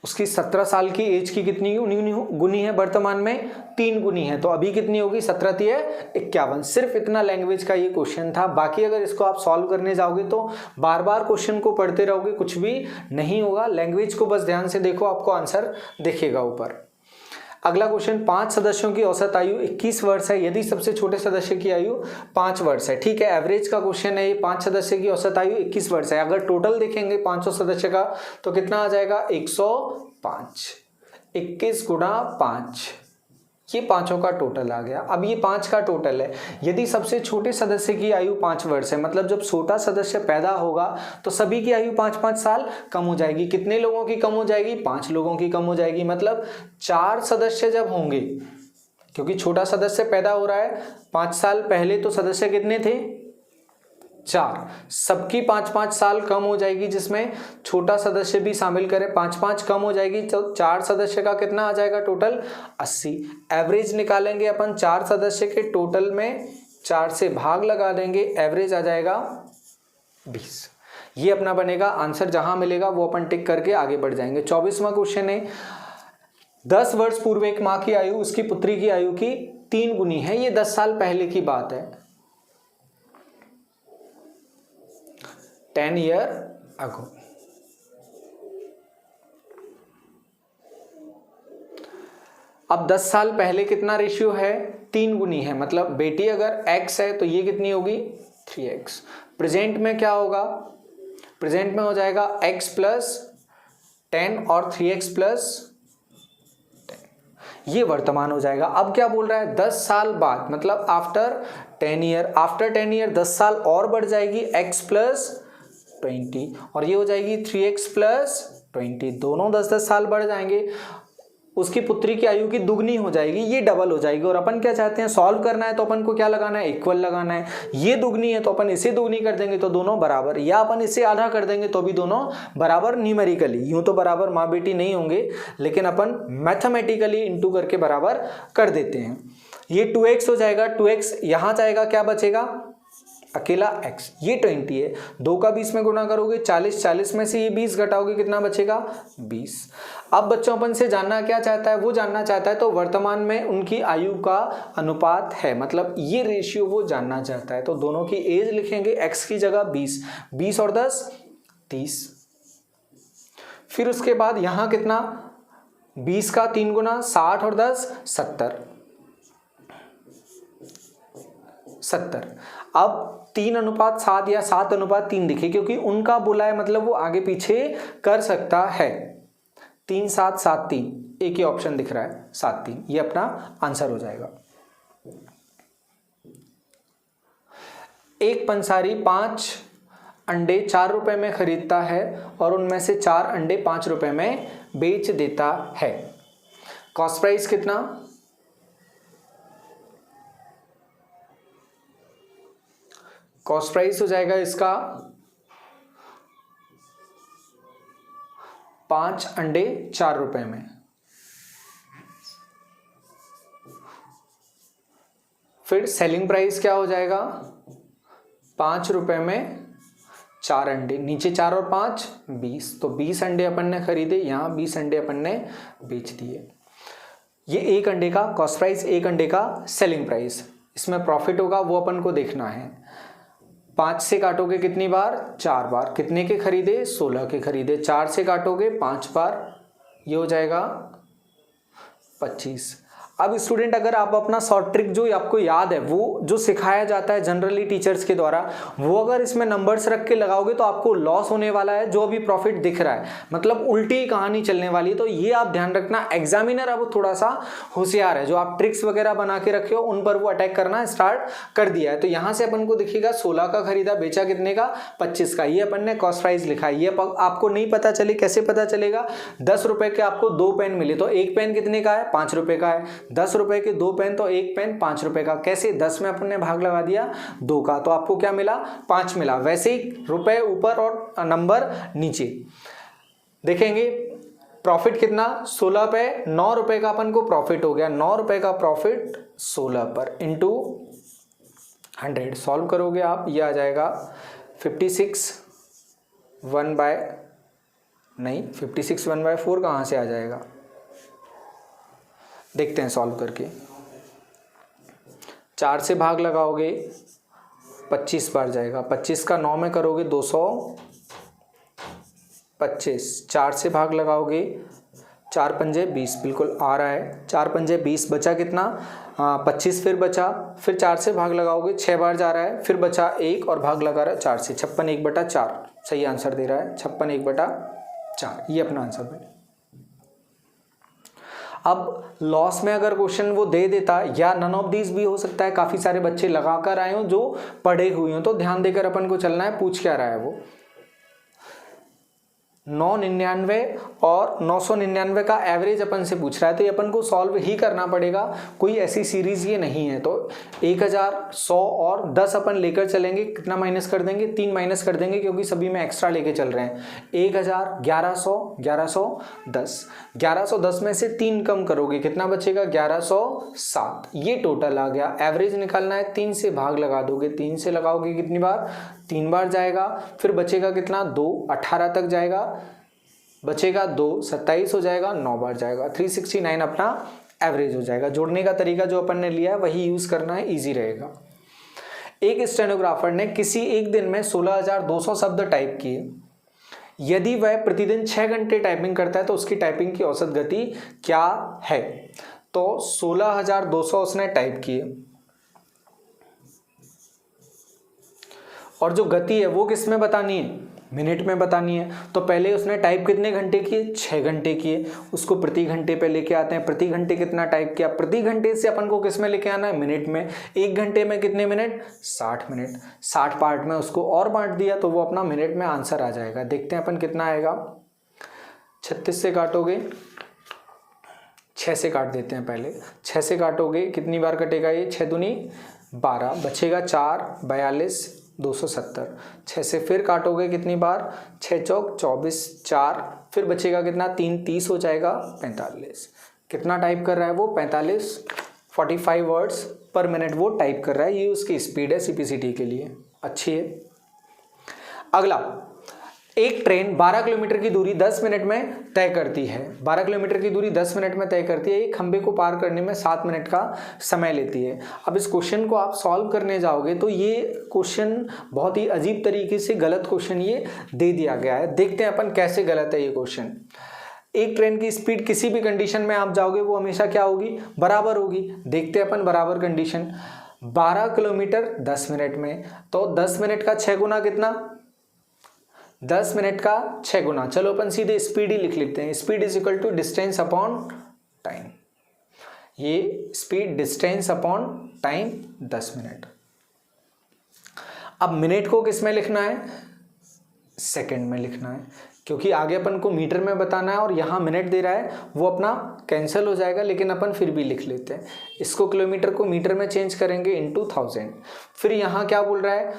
उसकी 17 साल की एज की कितनी गुनी है? वर्तमान में 3 गुनी है। तो अभी कितनी होगी? 17 3 51। सिर्फ इतना लैंग्वेज का ये क्वेश्चन था। बाकी अगर इसको आप सॉल्व करने जाओगे तो बार बार क्वेश्चन को पढ़ते रहोगे, कुछ भी नहीं होगा। लैंग्वेज को बस ध्यान से देखो, आपको आंसर दिखेगा ऊपर। अगला क्वेश्चन, 5 सदस्यों की औसत आयु 21 वर्ष है यदि सबसे छोटे सदस्य की आयु 5 वर्ष है। ठीक है, एवरेज का क्वेश्चन है ये। 5 सदस्य की औसत आयु 21 वर्ष है। अगर टोटल देखेंगे 500 सदस्य का तो कितना आ जाएगा? 105। 21 गुणा 5, ये पांचों का टोटल आ गया। अब ये 5 का टोटल है। यदि सबसे छोटे सदस्य की आयु 5 वर्ष है, मतलब जब छोटा सदस्य पैदा होगा तो सभी की आयु 5-5 साल कम हो जाएगी। कितने लोगों की कम हो जाएगी? 5 लोगों की कम हो जाएगी। मतलब 4 सदस्य जब होंगे, क्योंकि छोटा सदस्य पैदा हो रहा है 5 साल पहले, तो सदस्य कितने थे? 4, सबकी 5-5 साल कम हो जाएगी, जिसमें छोटा सदस्य भी शामिल करें, 5-5 कम हो जाएगी, तो 4 सदस्य का कितना आ जाएगा टोटल 80। एवरेज निकालेंगे अपन 4 सदस्य के टोटल में 4 से भाग लगा देंगे, एवरेज आ जाएगा 20। ये अपना बनेगा आंसर, जहां मिलेगा वो अपन टिक करके आगे बढ़ जाएंगे। 24वां क्वेश्चन है 10 वर्ष पूर्व एक मां की आयु उसकी पुत्री की आयु की 3 गुनी है। ये 10 साल पहले की बात है, 10 ईयर अगो। अब 10 साल पहले कितना रेशियो है, 3 गुनी है, मतलब बेटी अगर x है तो ये कितनी होगी 3x। प्रेजेंट में क्या होगा, प्रेजेंट में हो जाएगा x प्लस 10 और 3x प्लस 10, ये वर्तमान हो जाएगा। अब क्या बोल रहा है, 10 साल बाद, मतलब आफ्टर 10 ईयर, आफ्टर 10 ईयर 10 साल और बढ़ जाएगी x प्लस 20, और ये हो जाएगी 3x प्लस 20, दोनों 10-10 साल बढ़ जाएंगे। उसकी पुत्री की आयु की दुगनी हो जाएगी, ये डबल हो जाएगी। और अपन क्या चाहते हैं, सॉल्व करना है तो अपन को क्या लगाना है, इक्वल लगाना है। ये दुगनी है तो अपन इसे दुगनी कर देंगे तो दोनों बराबर, या अपन इसे आधा कर देंगे तो भी दोनों बराबर न्यूमेरिकली। यूं तो बराबर माँ बेटी नहीं होंगे, लेकिन अपन मैथमेटिकली इंटू करके बराबर कर देते हैं। ये 2x हो जाएगा, 2x यहाँ जाएगा, क्या बचेगा अकेला x, ये 20 है। 2 का 20 में गुना करोगे 40, 40 में से ये 20 घटाओगे कितना बचेगा 20। अब बच्चों अपन से जानना क्या चाहता है, वो जानना चाहता है तो वर्तमान में उनकी आयु का अनुपात है, मतलब ये रेशियो वो जानना चाहता है। तो दोनों की एज लिखेंगे, x की जगह 20, 20 और 10 30। फिर उसके बाद यहाँ कितना 20 का 3 गुना 60 और 10 70। अब 3:7 या 7:3 दिखे, क्योंकि उनका बोला है मतलब वो आगे पीछे कर सकता है। 3-7-7-3, एक ही ऑप्शन दिख रहा है 7-3, ये अपना आंसर हो जाएगा। एक पंसारी 5 अंडे 4 रुपए में खरीदता है और उनमें से 4 अंडे 5 रुपए में बेच देता है। कॉस्ट प्राइस कितना, कॉस्ट प्राइस हो जाएगा इसका 5 अंडे 4 रुपए में। फिर सेलिंग प्राइस क्या हो जाएगा 5 रुपए में 4 अंडे, नीचे 4 और 5 20, तो 20 अंडे अपन ने खरीदे, यहाँ 20 अंडे अपन ने बेच दिए। ये एक अंडे का कॉस्ट प्राइस, एक अंडे का सेलिंग प्राइस। इसमें प्रॉफिट होगा वो अपन को देखना है। 5 से काटोगे कितनी बार 4 बार, कितने के खरीदे 16 के खरीदे, 4 से काटोगे 5 बार, ये हो जाएगा 25। अब स्टूडेंट अगर आप अपना शॉर्ट ट्रिक जो आपको याद है वो जो सिखाया जाता है जनरली टीचर्स के द्वारा, वो अगर इसमें नंबर्स रख के लगाओगे तो आपको लॉस होने वाला है। जो अभी प्रॉफिट दिख रहा है मतलब उल्टी कहानी चलने वाली है, तो ये आप ध्यान रखना। एग्जामिनर अब थोड़ा सा होशियार है, जो आप ट्रिक्स वगैरह बना के रखे हो उन पर वो अटैक करना स्टार्ट कर दिया है। तो यहाँ से अपन को दिखेगा 16 का खरीदा, बेचा कितने का 25 का, ये अपन ने कॉस्ट प्राइस लिखा है। ये आपको नहीं पता चले, कैसे पता चलेगा, 10 रुपए के आपको 2 पेन मिले तो एक पेन कितने का है 5 रुपए का है, 10 रुपए के 2 पेन तो एक पेन 5 रुपए का। कैसे 10 में अपन ने भाग लगा दिया 2 का, तो आपको क्या मिला 5 मिला। वैसे ही रुपए ऊपर और नंबर नीचे देखेंगे। प्रॉफिट कितना 16 पे 9 रुपए का अपन को प्रॉफिट हो गया, 9 रुपए का प्रॉफिट 16 पर इंटू 100 सॉल्व करोगे आप, ये आ जाएगा 56 1/4 कहाँ से आ जाएगा, देखते हैं सॉल्व करके। 4 से भाग लगाओगे 25 बार जाएगा, 25 का 9 में करोगे 225, 4 से भाग लगाओगे 4 पंजे 20, बिल्कुल आ रहा है 4 पंजे 20, बचा कितना 25, फिर बचा, फिर 4 से भाग लगाओगे 6 बार जा रहा है, फिर बचा 1 और भाग लगा रहा है 4 से, 56 1/4 सही आंसर दे रहा है 56 1/4, ये अपना आंसर बने। अब लॉस में अगर क्वेश्चन वो दे देता या नन ऑफ दीज भी हो सकता है, काफी सारे बच्चे लगाकर आए हो जो पढ़े हुए हो, तो ध्यान देकर अपन को चलना है पूछ क्या रहा है वो। 999 और 999 का एवरेज अपन से पूछ रहा है, तो ये अपन को सॉल्व ही करना पड़ेगा, कोई ऐसी सीरीज ये नहीं है। तो 1000, 100 और 10 अपन लेकर चलेंगे, कितना माइनस कर देंगे, 3 माइनस कर देंगे क्योंकि सभी में एक्स्ट्रा लेके चल रहे हैं। 1000, 1100, 1110, 1110 में से 3 कम करोगे कितना बचेगा, 1107। ये टोटल आ गया। एवरेज निकालना है, 3 से भाग लगा दोगे, 3 से लगाओगे कितनी बार, 3 बार जाएगा। फिर बचेगा कितना, 2, 18 तक जाएगा, बचेगा 2, 27 हो जाएगा, 9 बार जाएगा, 369 अपना एवरेज हो जाएगा। जोड़ने का तरीका जो अपन ने लिया है वही यूज करना है, इजी रहेगा। एक स्टेनोग्राफर ने किसी एक दिन में 16,200 शब्द टाइप किए। यदि वह प्रतिदिन 6 घंटे टाइपिंग करता है तो उसकी टाइपिंग की औसत गति क्या है। तो 16,200 उसने टाइप किए और जो गति है वो किस में बतानी है, मिनट में बतानी है। तो पहले उसने टाइप कितने घंटे किए, 6 घंटे किए। उसको प्रति घंटे पे लेके आते हैं, प्रति घंटे कितना टाइप किया, प्रति घंटे से अपन को किस में लेके आना है, मिनट में। 1 घंटे में कितने मिनट, 60 मिनट। 60 पार्ट में उसको और बांट दिया तो वो अपना मिनट में आंसर आ जाएगा। देखते हैं अपन कितना आएगा। 36 से काटोगे, 6 से काट देते हैं पहले। 6 से काटोगे कितनी बार कटेगा ये, 6 दूनी 12, बचेगा 4, 42, 270। 6 से फिर काटोगे कितनी बार, 6 चौक 24, 4, फिर बचेगा कितना, 3, 30 हो जाएगा, 45। कितना टाइप कर रहा है वो, 45 वर्ड्स पर मिनट वो टाइप कर रहा है। ये उसकी स्पीड है सीपीसीटी के लिए, अच्छी है। अगला, एक ट्रेन 12 किलोमीटर की दूरी 10 मिनट में तय करती है। 12 किलोमीटर की दूरी 10 मिनट में तय करती है। एक खंबे को पार करने में 7 मिनट का समय लेती है। अब इस क्वेश्चन को आप सॉल्व करने जाओगे तो ये क्वेश्चन बहुत ही अजीब तरीके से गलत क्वेश्चन ये दे दिया गया है। देखते हैं अपन कैसे गलत है ये क्वेश्चन। एक ट्रेन की स्पीड किसी भी कंडीशन में आप जाओगे वो हमेशा क्या होगी, बराबर होगी। देखते हैं अपन बराबर कंडीशन। 12 किलोमीटर 10 मिनट में, तो 10 मिनट का 6 गुना कितना, 10 मिनट का 6 गुना। चलो अपन सीधे स्पीड ही लिख लेते हैं। Speed is equal to distance upon time. ये speed distance upon time 10 minute. अब मिनट को किस में लिखना है, सेकंड में लिखना है, क्योंकि आगे अपन को मीटर में बताना है और यहाँ मिनट दे रहा है, वो अपना कैंसिल हो जाएगा, लेकिन अपन फिर भी लिख लेते हैं। इसको किलोमीटर को मीटर में चेंज करेंगे इनटू 1000। फिर यहाँ क्या बोल रहा है,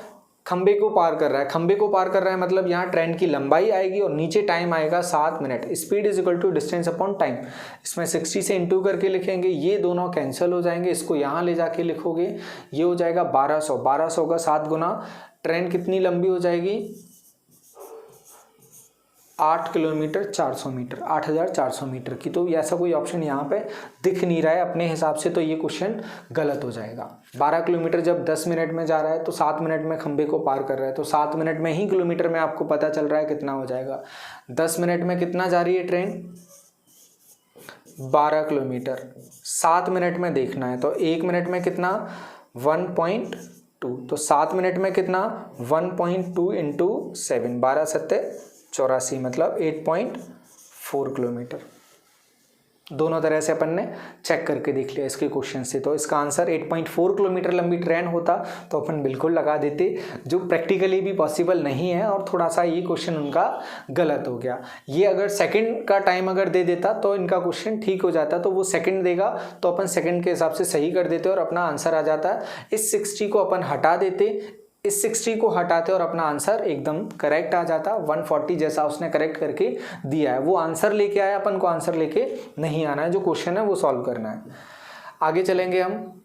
खंबे को पार कर रहा है। खंबे को पार कर रहा है मतलब यहाँ ट्रेन की लंबाई आएगी और नीचे टाइम आएगा 7 minute. Speed is equal to distance upon time. इसमें 60 से इंटू करके लिखेंगे, ये दोनों कैंसिल हो जाएंगे। इसको यहाँ ले जाके लिखोगे, ये हो जाएगा 1200। 1200 का 7 गुना। ट्रेन कितनी लंबी हो जाएगी, 8 किलोमीटर 400 मीटर, 8400 मीटर की। तो ऐसा कोई ऑप्शन यहाँ पे दिख नहीं रहा है अपने हिसाब से, तो ये क्वेश्चन गलत हो जाएगा। 12 किलोमीटर जब 10 मिनट में जा रहा है तो 7 मिनट में खंबे को पार कर रहा है, तो 7 मिनट में ही किलोमीटर में आपको पता चल रहा है कितना हो जाएगा। 10 मिनट में कितना जा रही है ट्रेन, 12 किलोमीटर। 7 मिनट में देखना है तो 1 मिनट में कितना, 1.2, तो 7 मिनट में कितना, 1.2 इंटू 7, 12 सत्ते 84, मतलब 8.4 किलोमीटर। दोनों तरह से अपन ने चेक करके देख लिया इसके क्वेश्चन से। तो इसका आंसर 8.4 किलोमीटर लंबी ट्रेन होता तो अपन बिल्कुल लगा देते, जो प्रैक्टिकली भी पॉसिबल नहीं है। और थोड़ा सा ये क्वेश्चन उनका गलत हो गया। ये अगर सेकंड का टाइम अगर दे देता तो इनका क्वेश्चन ठीक हो जाता, तो वो सेकंड देगा तो अपन सेकंड के हिसाब से सही कर देते और अपना आंसर आ जाता। इस 60 को अपन हटा देते, इस 60 को हटाते और अपना आंसर एकदम करेक्ट आ जाता। 140 जैसा उसने करेक्ट करके दिया है, वो आंसर लेके आया, अपन को आंसर लेके नहीं आना है। जो क्वेश्चन है वो सॉल्व करना है। आगे चलेंगे हम।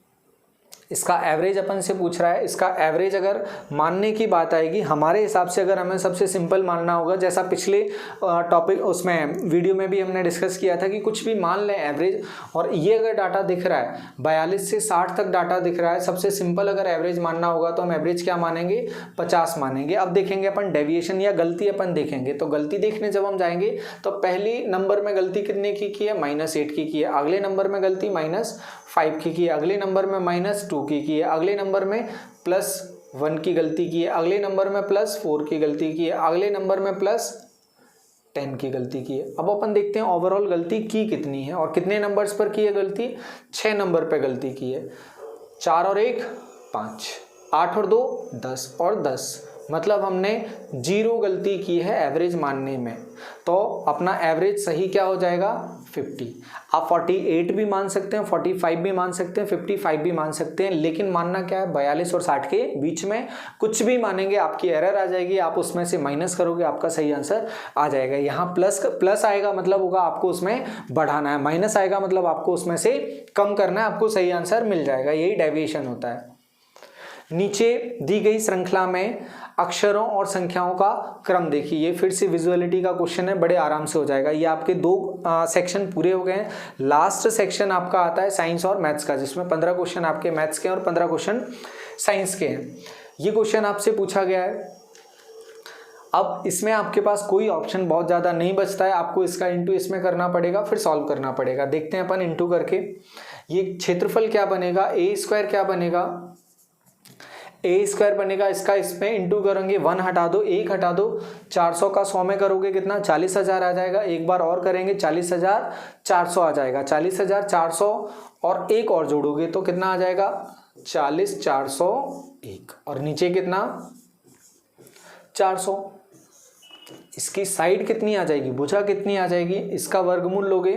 इसका एवरेज अपन से पूछ रहा है। इसका एवरेज अगर मानने की बात आएगी हमारे हिसाब से, अगर हमें सबसे सिंपल मानना होगा, जैसा पिछले टॉपिक उसमें वीडियो में भी हमने डिस्कस किया था कि कुछ भी मान लें एवरेज, और ये अगर डाटा दिख रहा है 42 से 60 तक डाटा दिख रहा है, सबसे सिंपल अगर एवरेज मानना होगा तो हम एवरेज क्या मानेंगे, 50 मानेंगे। अब देखेंगे अपन डेविएशन या गलती अपन देखेंगे। तो गलती देखने जब हम जाएंगे तो पहली नंबर में गलती कितने की है, -8 की है। अगले नंबर में गलती -5 की है। अगले नंबर में -2 की है। अगले नंबर में +1 की गलती की है। अगले नंबर में +4 की गलती की है। अगले नंबर में +10 की गलती की है। अब अपन देखते हैं ओवरऑल गलती की कितनी है और कितने नंबर्स पर की है गलती, 6 नंबर पे गलती की है। 4 और 1 5, 8 और 2 10 और 10 मतलब हमने 0 गलती की है एवरेज मानने में, तो अपना एवरेज सही क्या हो जाएगा 50। आप 48 भी मान सकते हैं, 45 भी मान सकते हैं, 55 भी मान सकते हैं, लेकिन मानना क्या है 42 और 60 के बीच में। कुछ भी मानेंगे आपकी एरर आ जाएगी, आप उसमें से माइनस करोगे आपका सही आंसर आ जाएगा। यहाँ प्लस आएगा मतलब होगा आपको उसमें बढ़ाना है, माइनस आएगा मतलब आपको उसमें से कम करना है, आपको सही आंसर मिल जाएगा। यही डेविएशन होता है। नीचे दी गई श्रृंखला में अक्षरों और संख्याओं का क्रम देखिए। ये फिर से विजुअलिटी का क्वेश्चन है, बड़े आराम से हो जाएगा। ये आपके 2 सेक्शन पूरे हो गए हैं। लास्ट सेक्शन आपका आता है साइंस और मैथ्स का, जिसमें 15 क्वेश्चन आपके मैथ्स के हैं और 15 क्वेश्चन साइंस के हैं। ये क्वेश्चन आपसे पूछा गया है। अब इसमें आपके पास कोई ऑप्शन बहुत ज़्यादा नहीं बचता है, आपको इसका इंटू इसमें करना पड़ेगा, फिर सॉल्व करना पड़ेगा। देखते हैं अपन इंटू करके। ये क्षेत्रफल क्या बनेगा, ए स्क्वायर क्या बनेगा, ए स्क्वायर बनेगा, इसका इसमें इंटू करेंगे, 1 हटा दो, 1 हटा दो, 400 का 100 में करोगे कितना 40,000 आ जाएगा। एक बार और करेंगे 40,400 आ जाएगा। 40,400 और एक और जोड़ोगे तो कितना आ जाएगा 40,401, और नीचे कितना 400। इसकी साइड कितनी आ जाएगी, भुजा कितनी आ जाएगी, इसका वर्गमूल लोगे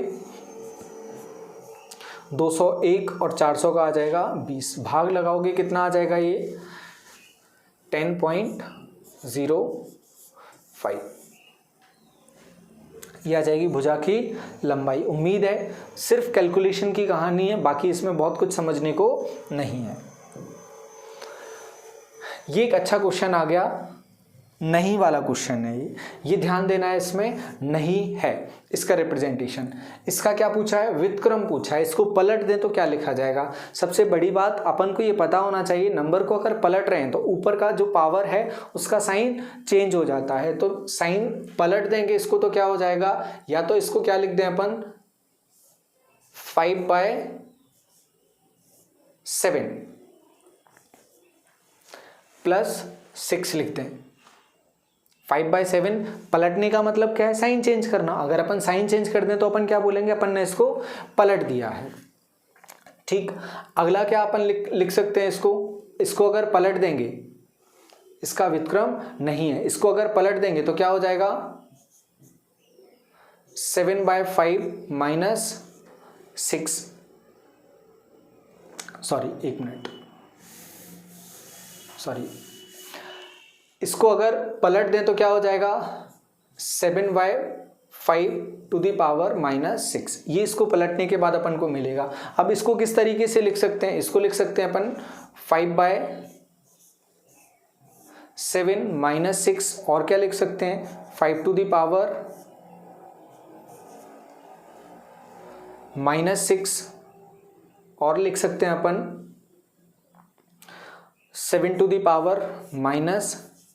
201 और 400 का आ जाएगा 20, भाग लगाओगे कितना आ जाएगा ये 10.05। ये आ जाएगी भुजा की लंबाई। उम्मीद है सिर्फ कैलकुलेशन की कहानी है, बाकी इसमें बहुत कुछ समझने को नहीं है। ये एक अच्छा क्वेश्चन आ गया, नहीं वाला क्वेश्चन है ये ध्यान देना है। इसमें नहीं है इसका रिप्रेजेंटेशन। इसका क्या पूछा है, व्युत्क्रम पूछा है। इसको पलट दें तो क्या लिखा जाएगा। सबसे बड़ी बात अपन को ये पता होना चाहिए, नंबर को अगर पलट रहे हैं तो ऊपर का जो पावर है उसका साइन चेंज हो जाता है। तो साइन पलट देंगे इसको तो क्या हो जाएगा, या तो इसको क्या लिख दें अपन 5/7 प्लस 6 लिख दें। 5/7 पलटने का मतलब क्या है, साइन चेंज करना। अगर अपन साइन चेंज कर दें तो अपन क्या बोलेंगे, अपन ने इसको पलट दिया है। ठीक, अगला क्या अपन लिख सकते हैं, इसको अगर पलट देंगे, इसका व्युत्क्रम नहीं है, इसको अगर पलट देंगे तो क्या हो जाएगा 7/5 - 6, सॉरी एक मिनट, सॉरी, इसको अगर पलट दें तो क्या हो जाएगा 7/5 - 6। ये इसको पलटने के बाद अपन को मिलेगा। अब इसको किस तरीके से लिख सकते हैं, इसको लिख सकते हैं अपन 5/7 - 6, और क्या लिख सकते हैं 5 - 6, और लिख सकते हैं अपन 7 -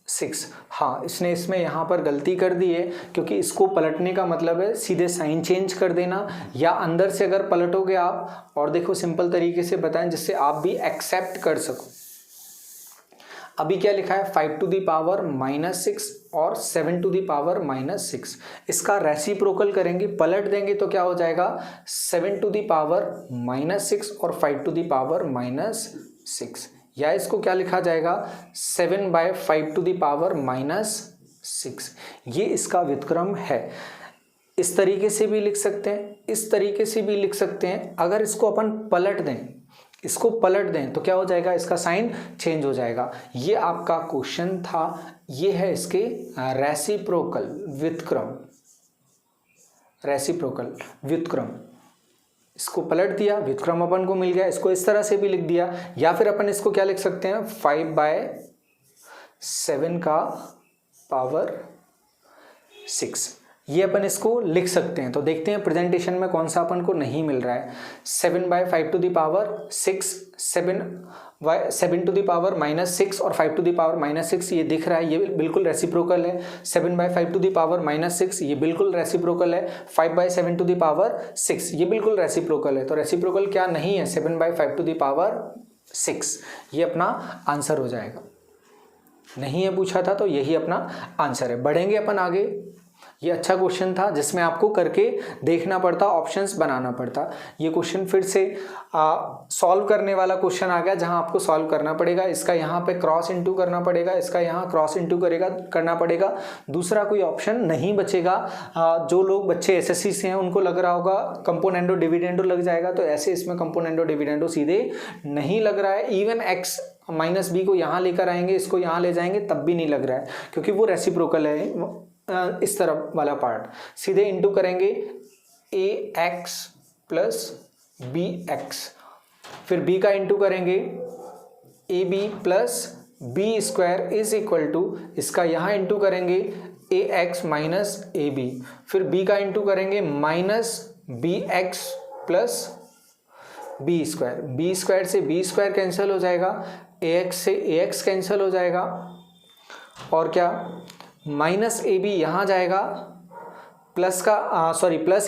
6। हाँ, इसमें यहाँ पर गलती कर दी है, क्योंकि इसको पलटने का मतलब है सीधे साइन चेंज कर देना, या अंदर से अगर पलटोगे आप, और देखो सिंपल तरीके से बताएं जिससे आप भी एक्सेप्ट कर सको। अभी क्या लिखा है 5 - 6 और 7 - 6, इसका रेसिप्रोकल करेंगे, पलट देंगे तो क्या हो जाएगा 7 - 6 और 5 - 6, या इसको क्या लिखा जाएगा 7/5 - 6। ये इसका व्युत्क्रम है। इस तरीके से भी लिख सकते हैं, इस तरीके से भी लिख सकते हैं। अगर इसको अपन पलट दें, इसको पलट दें तो क्या हो जाएगा, इसका साइन चेंज हो जाएगा। ये आपका क्वेश्चन था, ये है इसके रेसिप्रोकल व्युत्क्रम, रेसिप्रोकल व्युत्क्रम। इसको पलट दिया, व्युत्क्रम अपन को मिल गया। इसको इस तरह से भी लिख दिया, या फिर अपन इसको क्या लिख सकते हैं 5/7 का पावर 6, ये अपन इसको लिख सकते हैं। तो देखते हैं प्रेजेंटेशन में कौन सा अपन को नहीं मिल रहा है। 7/5 - 6 और 5 - 6 ये दिख रहा है, ये बिल्कुल रेसिप्रोकल है। 7/5 - 6 ये बिल्कुल रेसिप्रोकल है। 5/7 - 6 ये बिल्कुल रेसिप्रोकल है। तो रेसिप्रोकल क्या नहीं है 7/5 - 6, ये अपना आंसर हो जाएगा। नहीं है पूछा था तो यही अपना आंसर है। बढ़ेंगे अपन आगे। ये अच्छा क्वेश्चन था जिसमें आपको करके देखना पड़ता, ऑप्शंस बनाना पड़ता। ये क्वेश्चन फिर से सॉल्व करने वाला क्वेश्चन आ गया जहां आपको सॉल्व करना पड़ेगा। इसका यहाँ पे क्रॉस इंटू करना पड़ेगा, इसका यहाँ क्रॉस इंटू करना पड़ेगा, दूसरा कोई ऑप्शन नहीं बचेगा। जो लोग बच्चे एसएससी से हैं उनको लग रहा होगा कंपोनेंडो डिविडेंडो लग जाएगा, तो ऐसे इसमें कंपोनेंडो डिविडेंडो सीधे नहीं लग रहा है। इवन एक्स माइनस बी को यहाँ लेकर आएंगे, इसको यहाँ ले जाएंगे, तब भी नहीं लग रहा है क्योंकि वो रेसिप्रोकल है। इस तरफ वाला पार्ट सीधे इंटू करेंगे a x plus b x, फिर b का इंटू करेंगे a b plus B square is equal to, इसका यहाँ इंटू करेंगे a x minus a b, फिर b का इंटू करेंगे minus b x plus B square से बी स्क्वायर कैंसिल हो जाएगा, ए एक्स से ए एक्स कैंसिल हो जाएगा, और क्या माइनस ए बी यहाँ जाएगा, प्लस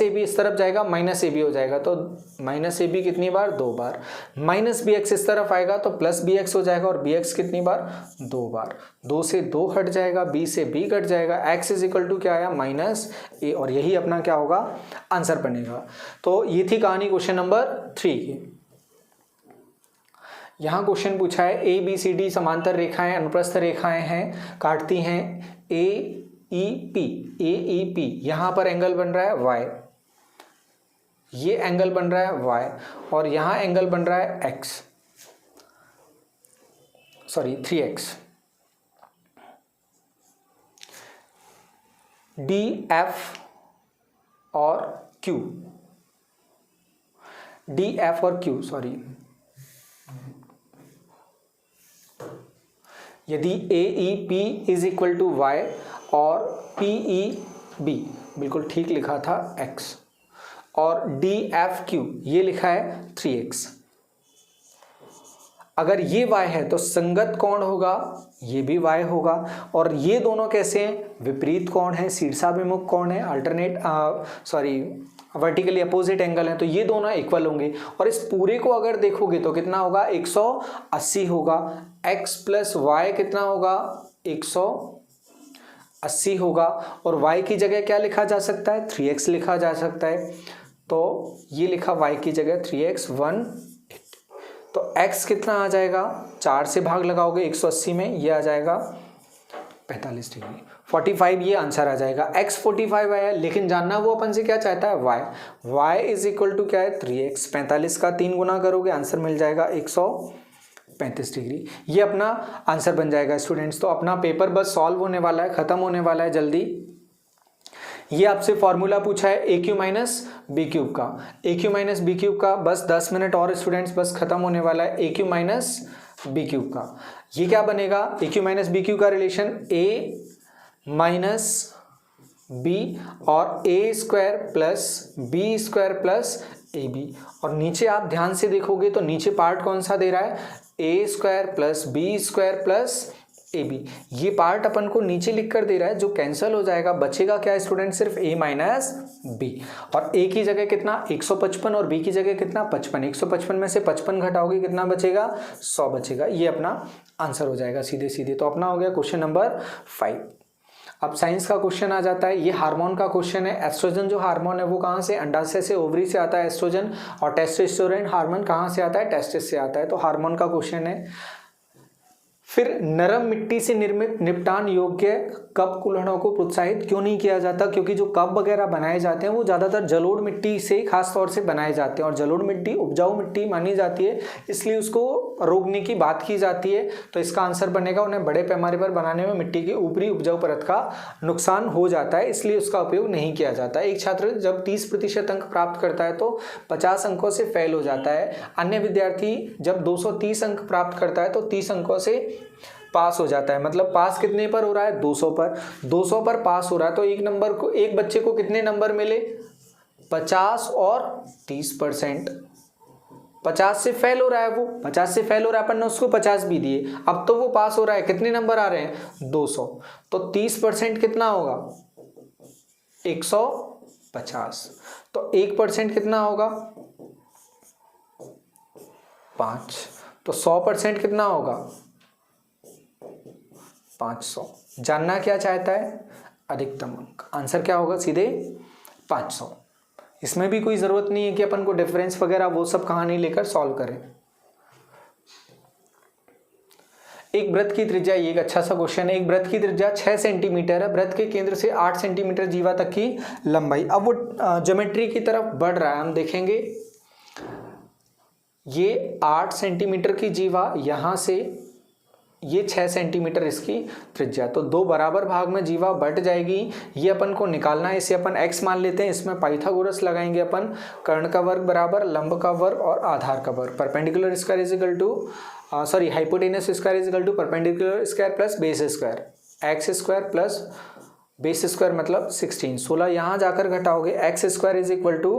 ए बी इस तरफ जाएगा, माइनस ए बी हो जाएगा, तो माइनस ए बी कितनी बार, 2 बार, माइनस बी एक्स इस तरफ आएगा तो प्लस बी एक्स हो जाएगा, और बी एक्स कितनी बार, 2 बार, 2 से 2 हट जाएगा, बी से बी कट जाएगा, एक्स इज इक्वल टू क्या आया, माइनस ए, और यही अपना क्या होगा, आंसर बनेगा। तो ये थी कहानी क्वेश्चन नंबर 3 की। यहाँ क्वेश्चन पूछा है ए बी सी डी समांतर रेखाएं अनुप्रस्थ रेखाएं हैं, काटती हैं ए ई पी, यहाँ पर एंगल बन रहा है y, ये एंगल बन रहा है y, और यहाँ एंगल बन रहा है x, 3x। डी एफ और क्यू यदि A E P is equal to Y और पी ई बी, बिल्कुल ठीक लिखा था x, और डी एफ क्यू ये लिखा है 3x, अगर ये y है तो संगत कोण होगा, ये भी y होगा, और ये दोनों कैसे हैं, विपरीत कोण है, शीर्षाभिमुख कोण है, वर्टिकली अपोजिट एंगल है, तो ये दोनों इक्वल होंगे। और इस पूरे को अगर देखोगे तो कितना होगा, 180 होगा, x प्लस वाई कितना होगा, 180 होगा, और y की जगह क्या लिखा जा सकता है, 3x लिखा जा सकता है, तो ये लिखा y की जगह 3x 180, तो x कितना आ जाएगा, 4 से भाग लगाओगे 180 में, ये आ जाएगा 45 डिग्री, 45 ये आंसर आ जाएगा। x 45 आया, लेकिन जानना वो अपन से क्या चाहता है, y इज इक्वल टू क्या है, 3x, 45 का 3 गुना करोगे आंसर मिल जाएगा 135 डिग्री, ये अपना आंसर बन जाएगा स्टूडेंट्स। तो अपना पेपर बस सॉल्व होने वाला है, खत्म होने वाला है जल्दी। ये आपसे फॉर्मूला पूछा है A cube minus B cube का, ए क्यू माइनस बी क्यूब का, बस 10 मिनट और स्टूडेंट्स, बस खत्म होने वाला है। A cube minus B cube का ये क्या बनेगा, A cube minus B cube का रिलेशन ए माइनस बी और A square plus B square plus A B, और नीचे आप ध्यान से देखोगे तो नीचे पार्ट कौन सा दे रहा है, A square plus B square plus A B, ये पार्ट अपन को नीचे लिख कर दे रहा है, जो कैंसिल हो जाएगा, बचेगा क्या स्टूडेंट, सिर्फ ए माइनस बी, और ए की जगह कितना 155 और बी की जगह कितना 55, 155 में से 55 घटाओगे कितना बचेगा, 100 बचेगा, ये अपना आंसर हो जाएगा सीधे सीधे। तो अपना हो गया क्वेश्चन नंबर 5। अब साइंस का क्वेश्चन आ जाता है, ये हार्मोन का क्वेश्चन है। एस्ट्रोजन जो हार्मोन है वो कहाँ से, अंडाशय से, ओवरी से आता है एस्ट्रोजन, और टेस्टोस्टेरोन हार्मोन कहाँ से आता है, टेस्टिस से आता है। तो हार्मोन का क्वेश्चन है। फिर नरम मिट्टी से निर्मित निपटान योग्य कप कुल्हड़ों को प्रोत्साहित क्यों नहीं किया जाता, क्योंकि जो कप वगैरह बनाए जाते हैं वो ज़्यादातर जलोढ़ मिट्टी से खास तौर से बनाए जाते हैं, और जलोढ़ मिट्टी उपजाऊ मिट्टी मानी जाती है, इसलिए उसको रोकने की बात की जाती है। तो इसका आंसर बनेगा, उन्हें बड़े पैमाने पर बनाने में मिट्टी की ऊपरी उपजाऊ परत का नुकसान हो जाता है, इसलिए उसका उपयोग नहीं किया जाता। एक छात्र जब 30% अंक प्राप्त करता है तो 50 अंकों से फेल हो जाता है। अन्य विद्यार्थी जब 230 अंक प्राप्त करता है तो 30 अंकों से पास हो जाता है। मतलब पास कितने पर हो रहा है, 200 पर, 200 पर पास हो रहा है। तो एक बच्चे को कितने नंबर मिले, 50 और 30%। 50 से फेल हो रहा है, वो 50 से फेल हो रहा है, अपन ने उसको 50 भी दिए, अब तो वो पास हो रहा है। कितने नंबर आ रहे हैं, 200, तो 30% कितना होगा, 150, तो 1% कितना होगा, 5, तो 100% कितना होगा, 500। जानना क्या चाहता है, अधिकतम अंक। आंसर क्या होगा सीधे 500। इसमें भी कोई ज़रूरत नहीं है कि अपन को डिफरेंस वगैरह वो सब कहानी लेकर सॉल्व करें। एक वृत्त की त्रिज्या, ये एक अच्छा सा क्वेश्चन है। एक वृत्त की त्रिज्या 6 सेंटीमीटर है। वृत्त के केंद्र से 8 सेंटीमीटर जीवा तक की लंबाई। अब वो ज्योमेट्री की तरफ बढ़ रहा है, हम देखेंगे ये 8 सेंटीमीटर की जीवा, यहां से ये 6 सेंटीमीटर इसकी त्रिज्या, तो दो बराबर भाग में जीवा बट जाएगी। ये अपन को निकालना है, इसे अपन x मान लेते हैं। इसमें पाइथागोरस लगाएंगे अपन, कर्ण का वर्ग बराबर लंब का वर्ग और आधार का वर्ग। Perpendicular square is equal to hypotenuse square is equal to perpendicular square plus base square. X square plus base square मतलब 16 यहाँ जाकर घटाओगे। X square is equal to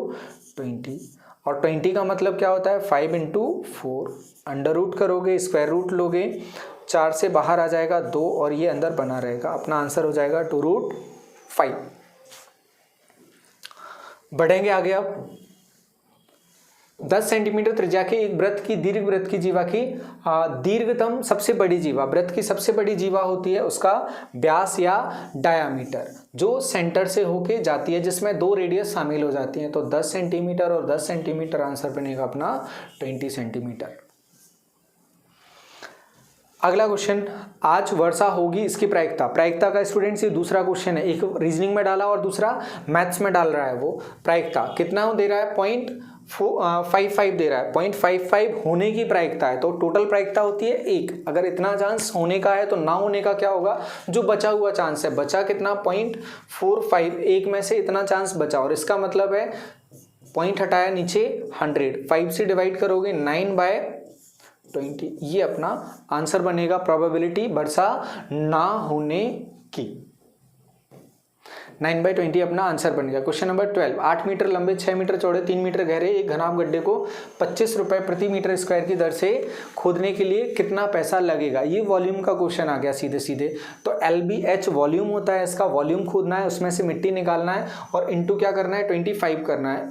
20 और 20 का मतलब क्या होता है 5 इंटू 4। अंडर रूट करोगे, स्क्वायर रूट लोगे, 4 से बाहर आ जाएगा 2 और ये अंदर बना रहेगा। अपना आंसर हो जाएगा 2√5। बढ़ेंगे आगे। अब 10 सेंटीमीटर त्रिज्या के एक वृत्त की दीर्घ वृत्त की जीवा की दीर्घतम सबसे बड़ी जीवा, वृत्त की सबसे बड़ी जीवा होती है उसका व्यास या डायामीटर, जो सेंटर से होके जाती है, जिसमें 2 रेडियस शामिल हो जाती हैं। तो 10 सेंटीमीटर और 10 सेंटीमीटर, आंसर बनेगा अपना 20 सेंटीमीटर। अगला क्वेश्चन, आज वर्षा होगी, इसकी प्रायिकता। प्रायिकता का स्टूडेंट्स ये दूसरा क्वेश्चन है, एक रीजनिंग में डाला और दूसरा मैथ्स में डाल रहा है। वो प्रायिकता कितना दे रहा है 0.55 दे रहा है। 0.55 होने की प्रायिकता है, तो टोटल प्रायिकता होती है 1। अगर इतना चांस होने का है तो ना होने का क्या होगा, जो बचा हुआ चांस है, बचा कितना 0.45, 1 में से इतना चांस बचा, और इसका मतलब है पॉइंट हटाया नीचे 100, 5 से डिवाइड करोगे 9/20, ये अपना आंसर बनेगा प्रोबेबिलिटी वर्षा ना होने की। 9/20 अपना आंसर बनेगा। क्वेश्चन नंबर 12, 8 मीटर लंबे, 6 मीटर चौड़े, 3 मीटर गहरे एक घनाभ गड्ढे को 25 रुपए प्रति मीटर स्क्वायर की दर से खोदने के लिए कितना पैसा लगेगा। ये वॉल्यूम का क्वेश्चन आ गया सीधे सीधे। तो LBH वॉल्यूम होता है, इसका वॉल्यूम खोदना है, उसमें से मिट्टी निकालना है और इंटू क्या करना है 25 करना है।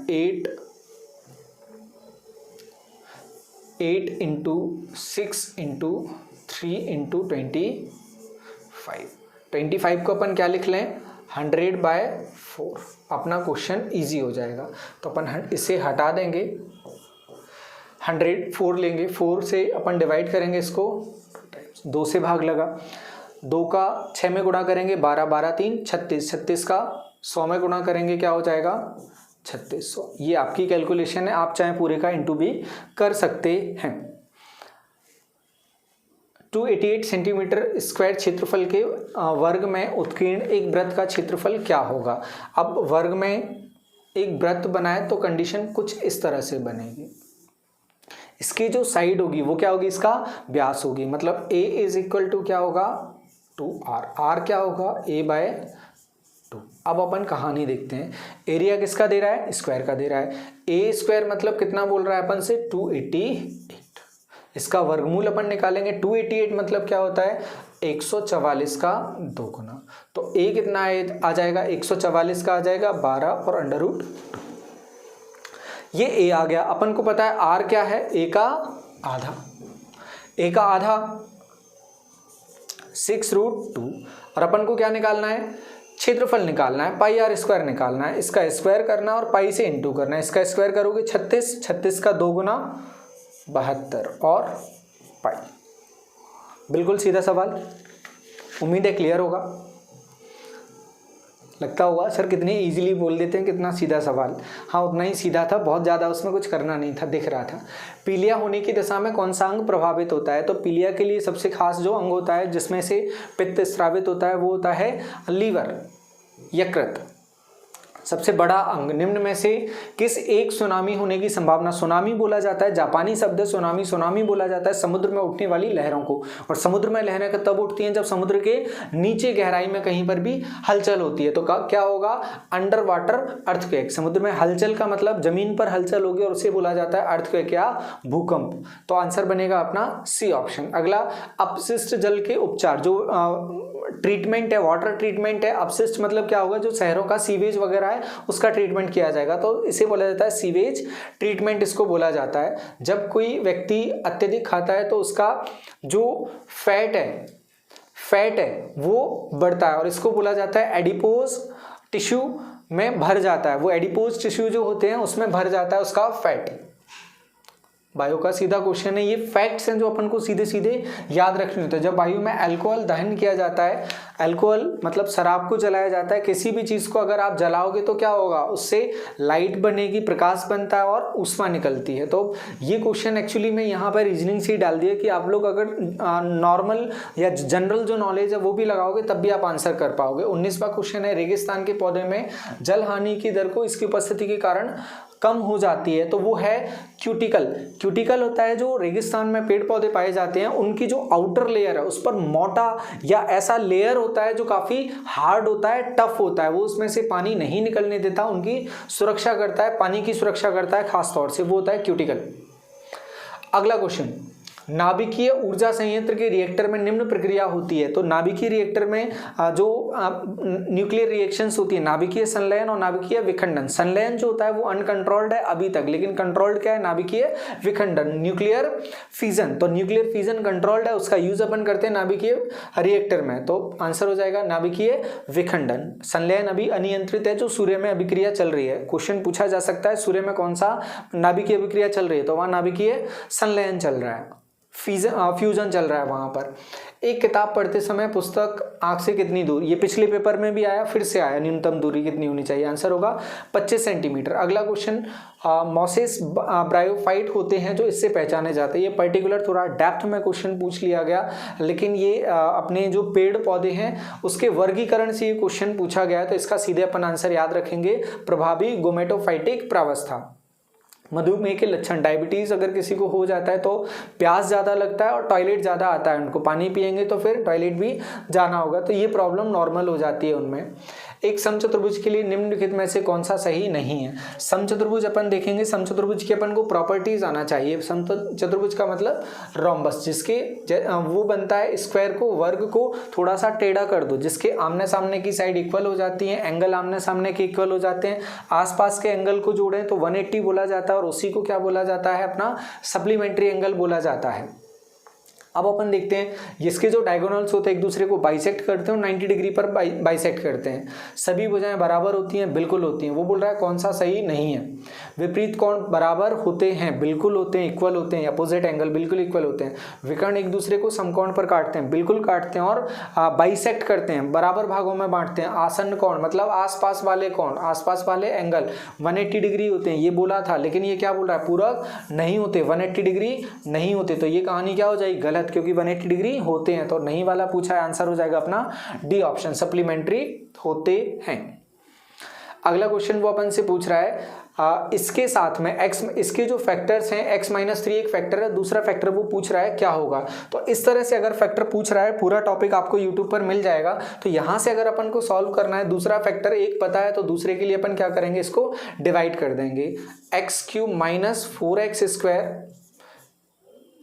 8 इंटू 6 इंटू 3 इंटू 25 को अपन क्या लिख लें 100/4। अपना क्वेश्चन इजी हो जाएगा। तो अपन इसे हटा देंगे, 104 लेंगे, 4 से अपन डिवाइड करेंगे इसको, 2 से भाग लगा, 2 का 6 में गुणा करेंगे 12, 12 3 36, 36 का 100 में गुणा करेंगे क्या हो जाएगा 3600। ये आपकी कैलकुलेशन है, आप चाहे पूरे का इंटू भी कर सकते हैं। 288 सेंटीमीटर स्क्वायर क्षेत्रफल के वर्ग में उत्कीर्ण एक वृत्त का क्षेत्रफल क्या होगा। अब वर्ग में एक वृत्त बनाए तो कंडीशन कुछ इस तरह से बनेगी। इसकी जो साइड होगी वो क्या होगी, इसका व्यास होगी, मतलब a इज इक्वल टू क्या होगा 2r। r क्या होगा a/2। अब अपन कहानी देखते हैं। एरिया किसका दे रहा है, स्क्वायर का दे रहा है। a स्क्वायर मतलब कितना बोल रहा है अपन से 288। इसका वर्गमूल अपन निकालेंगे। 288 मतलब क्या होता है 144 का 2 गुना। तो a कितना आ जाएगा 144 का आ जाएगा 12 और अंडर रूट 2। ये a आ गया। अपन को पता है r क्या है, a का आधा। a का आधा 6√2 और अपन को क्या निकालना है, क्षेत्रफल निकालना है, पाई r स्क्वायर निकालना है। इसका स्क्वायर करना और पाई से इंटू करना है। इसका स्क्वायर करोगे 36, 36 का 2 गुना 72 और पाई। बिल्कुल सीधा सवाल, उम्मीद है क्लियर होगा। लगता होगा सर कितने इजीली बोल देते हैं, कितना सीधा सवाल। हाँ उतना ही सीधा था, बहुत ज़्यादा उसमें कुछ करना नहीं था, दिख रहा था। पीलिया होने की दशा में कौन सा अंग प्रभावित होता है। तो पीलिया के लिए सबसे खास जो अंग होता है जिसमें से पित्त स्रावित होता है वो होता है लीवर, यकृत। सबसे बड़ा अंग निम्न में से किस एक सुनामी होने की संभावना। सुनामी बोला जाता है, जापानी शब्द सुनामी, सुनामी बोला जाता है समुद्र में उठने वाली लहरों को। और समुद्र में लहरें तब उठती हैं जब समुद्र के नीचे गहराई में कहीं पर भी हलचल होती है। तो क्या होगा अंडर वाटर अर्थक्वेक। समुद्र में हलचल का मतलब जमीन पर हलचल होगी और उसे बोला जाता है अर्थक्वेक या भूकंप। तो आंसर बनेगा अपना सी ऑप्शन। अगला, अपशिष्ट जल के उपचार, जो ट्रीटमेंट है, वाटर ट्रीटमेंट है। अपशिष्ट मतलब क्या होगा, जो शहरों का सीवेज वगैरह है उसका ट्रीटमेंट किया जाएगा, तो इसे बोला जाता है सीवेज ट्रीटमेंट, इसको बोला जाता है। जब कोई व्यक्ति अत्यधिक खाता है तो उसका जो फैट है, फैट है वो बढ़ता है और इसको बोला जाता है एडिपोज टिश्यू में भर जाता है, वो एडिपोज टिश्यू जो होते हैं उसमें भर जाता है उसका फैट। बायो का सीधा क्वेश्चन है, ये फैक्ट्स हैं जो अपन को सीधे सीधे याद रखने होते हैं। जब वायु में अल्कोहल दहन किया जाता है, अल्कोहल मतलब शराब को जलाया जाता है, किसी भी चीज को अगर आप जलाओगे तो क्या होगा, उससे लाइट बनेगी, प्रकाश बनता है और ऊष्मा निकलती है। तो ये क्वेश्चन एक्चुअली मैं यहाँ पर रीजनिंग से ही डाल दिया कि आप लोग अगर नॉर्मल या जनरल जो नॉलेज है वो भी लगाओगे तब भी आप आंसर कर पाओगे। 19वां क्वेश्चन है, रेगिस्तान के पौधे में जल हानि की दर को इसकी उपस्थिति के कारण कम हो जाती है, तो वो है क्यूटिकल। क्यूटिकल होता है जो रेगिस्तान में पेड़ पौधे पाए जाते हैं, उनकी जो आउटर लेयर है उस पर मोटा या ऐसा लेयर होता है जो काफी हार्ड होता है, टफ होता है, वो उसमें से पानी नहीं निकलने देता, उनकी सुरक्षा करता है, पानी की सुरक्षा करता है खास तौर से, वो होता है क्यूटिकल। अगला क्वेश्चन, नाभिकीय ऊर्जा संयंत्र के रिएक्टर में निम्न प्रक्रिया होती है। तो नाभिकीय रिएक्टर में जो न्यूक्लियर रिएक्शंस होती है, नाभिकीय संलयन और नाभिकीय विखंडन। संलयन जो होता है वो अनकंट्रोल्ड है अभी तक, लेकिन कंट्रोल्ड क्या है, नाभिकीय विखंडन, न्यूक्लियर फिजन। तो न्यूक्लियर फिजन कंट्रोल्ड है, उसका यूज अपन करते हैं नाभिकीय रिएक्टर में, तो आंसर हो जाएगा नाभिकीय विखंडन। संलयन अभी अनियंत्रित है, जो सूर्य में अभिक्रिया चल रही है। क्वेश्चन पूछा जा सकता है सूर्य में कौन सा नाभिकीय अभिक्रिया चल रही है, तो वहां नाभिकीय संलयन चल रहा है, फ्यूजन चल रहा है वहां पर। एक किताब पढ़ते समय पुस्तक आंख से कितनी दूर, ये पिछले पेपर में भी आया, फिर से आया, न्यूनतम दूरी कितनी होनी चाहिए, आंसर होगा 25 सेंटीमीटर। अगला क्वेश्चन, मॉसेस ब्रायोफाइट होते हैं जो इससे पहचाने जाते हैं। ये पर्टिकुलर थोड़ा डेप्थ में क्वेश्चन पूछ लिया गया, लेकिन ये अपने जो पेड़ पौधे हैं उसके वर्गीकरण से ये क्वेश्चन पूछा गया है, तो इसका सीधे अपन आंसर याद रखेंगे, प्रभावी गोमेटोफाइटिक प्रावस्था। मधुमेह के लक्षण, डायबिटीज अगर किसी को हो जाता है तो प्यास ज़्यादा लगता है और टॉयलेट ज़्यादा आता है उनको, पानी पिएंगे तो फिर टॉयलेट भी जाना होगा, तो ये प्रॉब्लम नॉर्मल हो जाती है उनमें। एक समचतुर्भुज के लिए निम्नलिखित में से कौन सा सही नहीं है। समचतुर्भुज अपन देखेंगे, समचतुर्भुज की अपन को प्रॉपर्टीज आना चाहिए। समचतुर्भुज का मतलब रोम्बस, जिसके वो बनता है, स्क्वायर को, वर्ग को थोड़ा सा टेढ़ा कर दो, जिसके आमने सामने की साइड इक्वल हो जाती है, एंगल आमने सामने के इक्वल हो जाते हैं, आसपास के एंगल को जोड़ें तो 180 बोला जाता है और उसी को क्या बोला जाता है, अपना सप्लीमेंट्री एंगल बोला जाता है। अब अपन देखते हैं, जिसके जो डायगोनल्स होते हैं एक दूसरे को बाइसेक्ट करते हैं और 90 डिग्री पर बाइसेक्ट करते हैं, सभी भुजाएं बराबर होती हैं, बिल्कुल होती हैं। वो बोल रहा है कौन सा सही नहीं है। विपरीत कोण बराबर होते हैं, बिल्कुल होते हैं, इक्वल होते हैं, अपोजिट एंगल बिल्कुल इक्वल होते हैं। विकर्ण एक दूसरे को समकोण पर काटते हैं, बिल्कुल काटते हैं, और बाइसेक्ट करते हैं, बराबर भागों में बांटते हैं। आसन्न कोण मतलब आसपास वाले कोण, आसपास वाले एंगल 180 डिग्री होते हैं, ये बोला था, लेकिन ये क्या बोल रहा है, पूरक नहीं होते, 180 डिग्री नहीं होते, तो ये कहानी क्या हो जाएगी, गलत, क्योंकि 180 डिग्री होते हैं, तो नहीं वाला पूछा है, आंसर हो जाएगा अपना डी ऑप्शन, सप्लीमेंट्री होते हैं। अगला क्वेश्चन वो अपन से पूछ रहा है, इसके साथ में x, इसके जो फैक्टर्स हैं x-3 एक फैक्टर है, दूसरा फैक्टर वो पूछ रहा है क्या होगा। तो इस तरह से अगर फैक्टर पूछ रहा है, पूरा टॉपिक आपको YouTube पर मिल जाएगा, तो यहां से अगर अपन को सॉल्व करना है, दूसरा फैक्टर एक पता है तो दूसरे के लिए अपन क्या करेंगे, इसको डिवाइड कर देंगे। x³ - 4x²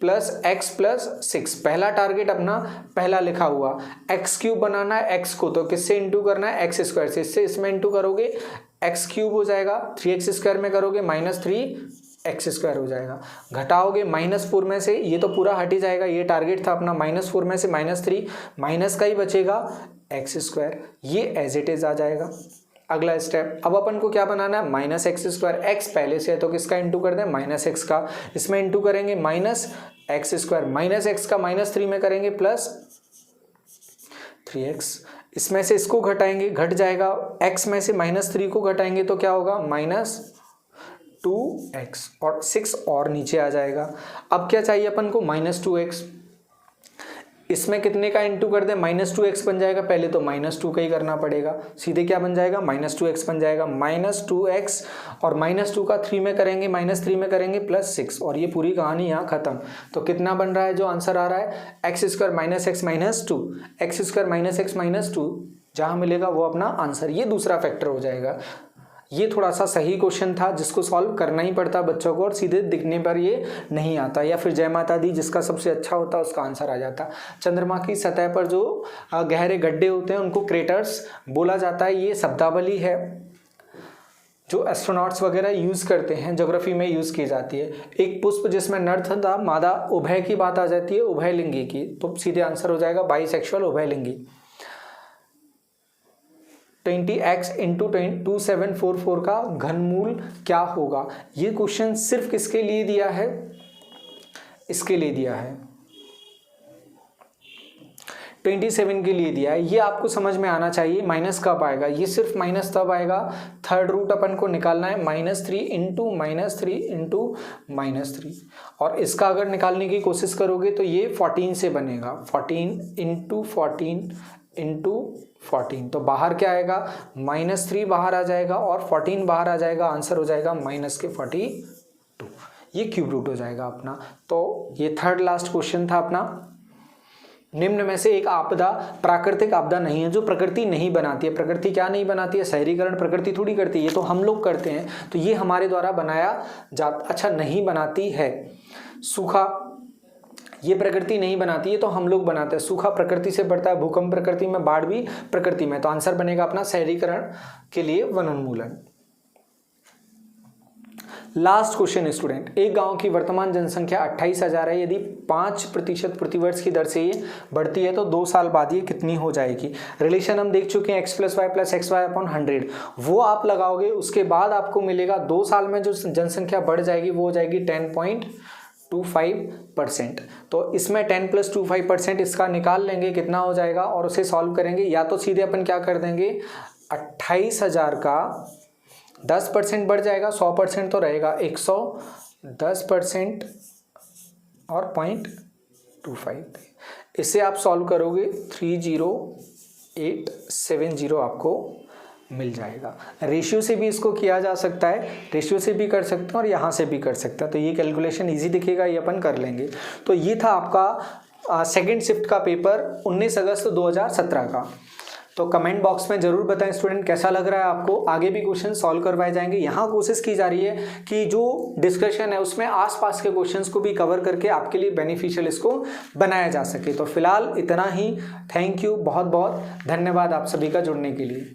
plus x plus 6, पहला टारगेट अपना पहला लिखा हुआ, x³ बनाना है x को, तो किससे इंटू करना है, x² से, इससे इसमें इंटू करोगे x³ हो जाएगा, 3x² में करोगे -3x² हो जाएगा, घटाओगे -4 में से, ये तो पूरा हट ही जाएगा, ये टारगेट था अपना, -4 में से -3, माइनस का ही बचेगा x², ये एज इट इज आ जाएगा। अगला स्टेप, अब अपन को क्या बनाना है, -x², x पहले से है तो किसका इंटू कर दें, -x का, इसमें इंटू करेंगे -x², -x का -3 में करेंगे प्लस 3x, इसमें से इसको घटाएंगे, घट जाएगा, x में से -3 को घटाएंगे तो क्या होगा, -2x, और 6 और नीचे आ जाएगा। अब क्या चाहिए अपन को, -2x, इसमें कितने का इंटू कर दें, -2x बन जाएगा, पहले तो -2 का ही करना पड़ेगा, सीधे क्या बन जाएगा, -2x बन जाएगा, -2x, और -2 का 3 में करेंगे, -3 में करेंगे +6, और ये पूरी कहानी यहाँ खत्म। तो कितना बन रहा है जो आंसर आ रहा है, x² - x - 2, x² - x - 2 जहाँ मिलेगा वो अपना आंसर, ये दूसरा फैक्टर हो जाएगा। ये थोड़ा सा सही क्वेश्चन था, जिसको सॉल्व करना ही पड़ता बच्चों को, और सीधे दिखने पर ये नहीं आता, या फिर जय माता दी जिसका सबसे अच्छा होता उसका आंसर आ जाता। चंद्रमा की सतह पर जो गहरे गड्ढे होते हैं उनको क्रेटर्स बोला जाता है, ये शब्दावली है। जो एस्ट्रोनॉट्स वगैरह यूज़ करते हैं, ज्योग्राफी में यूज़ की जाती है। एक पुष्प जिसमें नर तथा मादा उभय की बात आ जाती है, उभयलिंगी की, तो सीधे आंसर हो जाएगा बाइसेक्सुअल उभयलिंगी। 20x इंटू 2744 का घनमूल क्या होगा? ये क्वेश्चन सिर्फ किसके लिए दिया है? इसके लिए दिया है, 27 के लिए दिया है। ये आपको समझ में आना चाहिए। माइनस कब आएगा? ये सिर्फ माइनस तब आएगा, थर्ड रूट अपन को निकालना है, -3 इंटू -3 इंटू -3, और इसका अगर निकालने की कोशिश करोगे तो ये 14 से बनेगा, 14 इंटू 14 इंटू 14, तो बाहर क्या आएगा? -3 बाहर आ जाएगा और 14 बाहर आ जाएगा, आंसर हो जाएगा -42। ये क्यूब रूट हो जाएगा अपना। तो ये थर्ड लास्ट क्वेश्चन था अपना। निम्न में से एक आपदा प्राकृतिक आपदा नहीं है, जो प्रकृति नहीं बनाती है। प्रकृति क्या नहीं बनाती है? शहरीकरण प्रकृति थोड़ी करती है, ये तो हम लोग करते हैं, तो ये हमारे द्वारा बनाया जाता, अच्छा नहीं बनाती है। सूखा, ये प्रकृति नहीं बनाती है, तो हम लोग बनाते हैं। सूखा प्रकृति से बढ़ता है, भूकंप प्रकृति में, बाढ़ भी प्रकृति में, तो आंसर बनेगा अपना शहरीकरण के लिए वनोन्मूलन। लास्ट क्वेश्चन स्टूडेंट, एक गांव की वर्तमान जनसंख्या 28,000 है। यदि 5% प्रतिवर्ष की दर से ये बढ़ती है तो 2 साल बाद ये कितनी हो जाएगी? रिलेशन हम देख चुके हैं, x + y + xy अपॉन 100, वो आप लगाओगे, उसके बाद आपको मिलेगा 2 साल में जो जनसंख्या बढ़ जाएगी वो हो जाएगी 10.25%। तो इसमें 10 + 25% इसका निकाल लेंगे, कितना हो जाएगा, और उसे सॉल्व करेंगे। या तो सीधे अपन क्या कर देंगे, 28,000 का 10% बढ़ जाएगा, 100% तो रहेगा, 110% और 0.25, इसे आप सॉल्व करोगे 30870 आपको मिल जाएगा। रेशियो से भी इसको किया जा सकता है, रेशियो से भी कर सकते हैं और यहाँ से भी कर सकते हैं, तो ये कैलकुलेशन इजी दिखेगा, ये अपन कर लेंगे। तो ये था आपका सेकेंड शिफ्ट का पेपर 19 अगस्त 2017 का। तो कमेंट बॉक्स में जरूर बताएं स्टूडेंट कैसा लग रहा है आपको। आगे भी क्वेश्चन सॉल्व करवाए जाएंगे। यहाँ कोशिश की जा रही है कि जो डिस्कशन है उसमें आसपास के क्वेश्चंस को भी कवर करके आपके लिए बेनिफिशियल इसको बनाया जा सके। तो फिलहाल इतना ही। थैंक यू, बहुत बहुत धन्यवाद आप सभी का जुड़ने के लिए।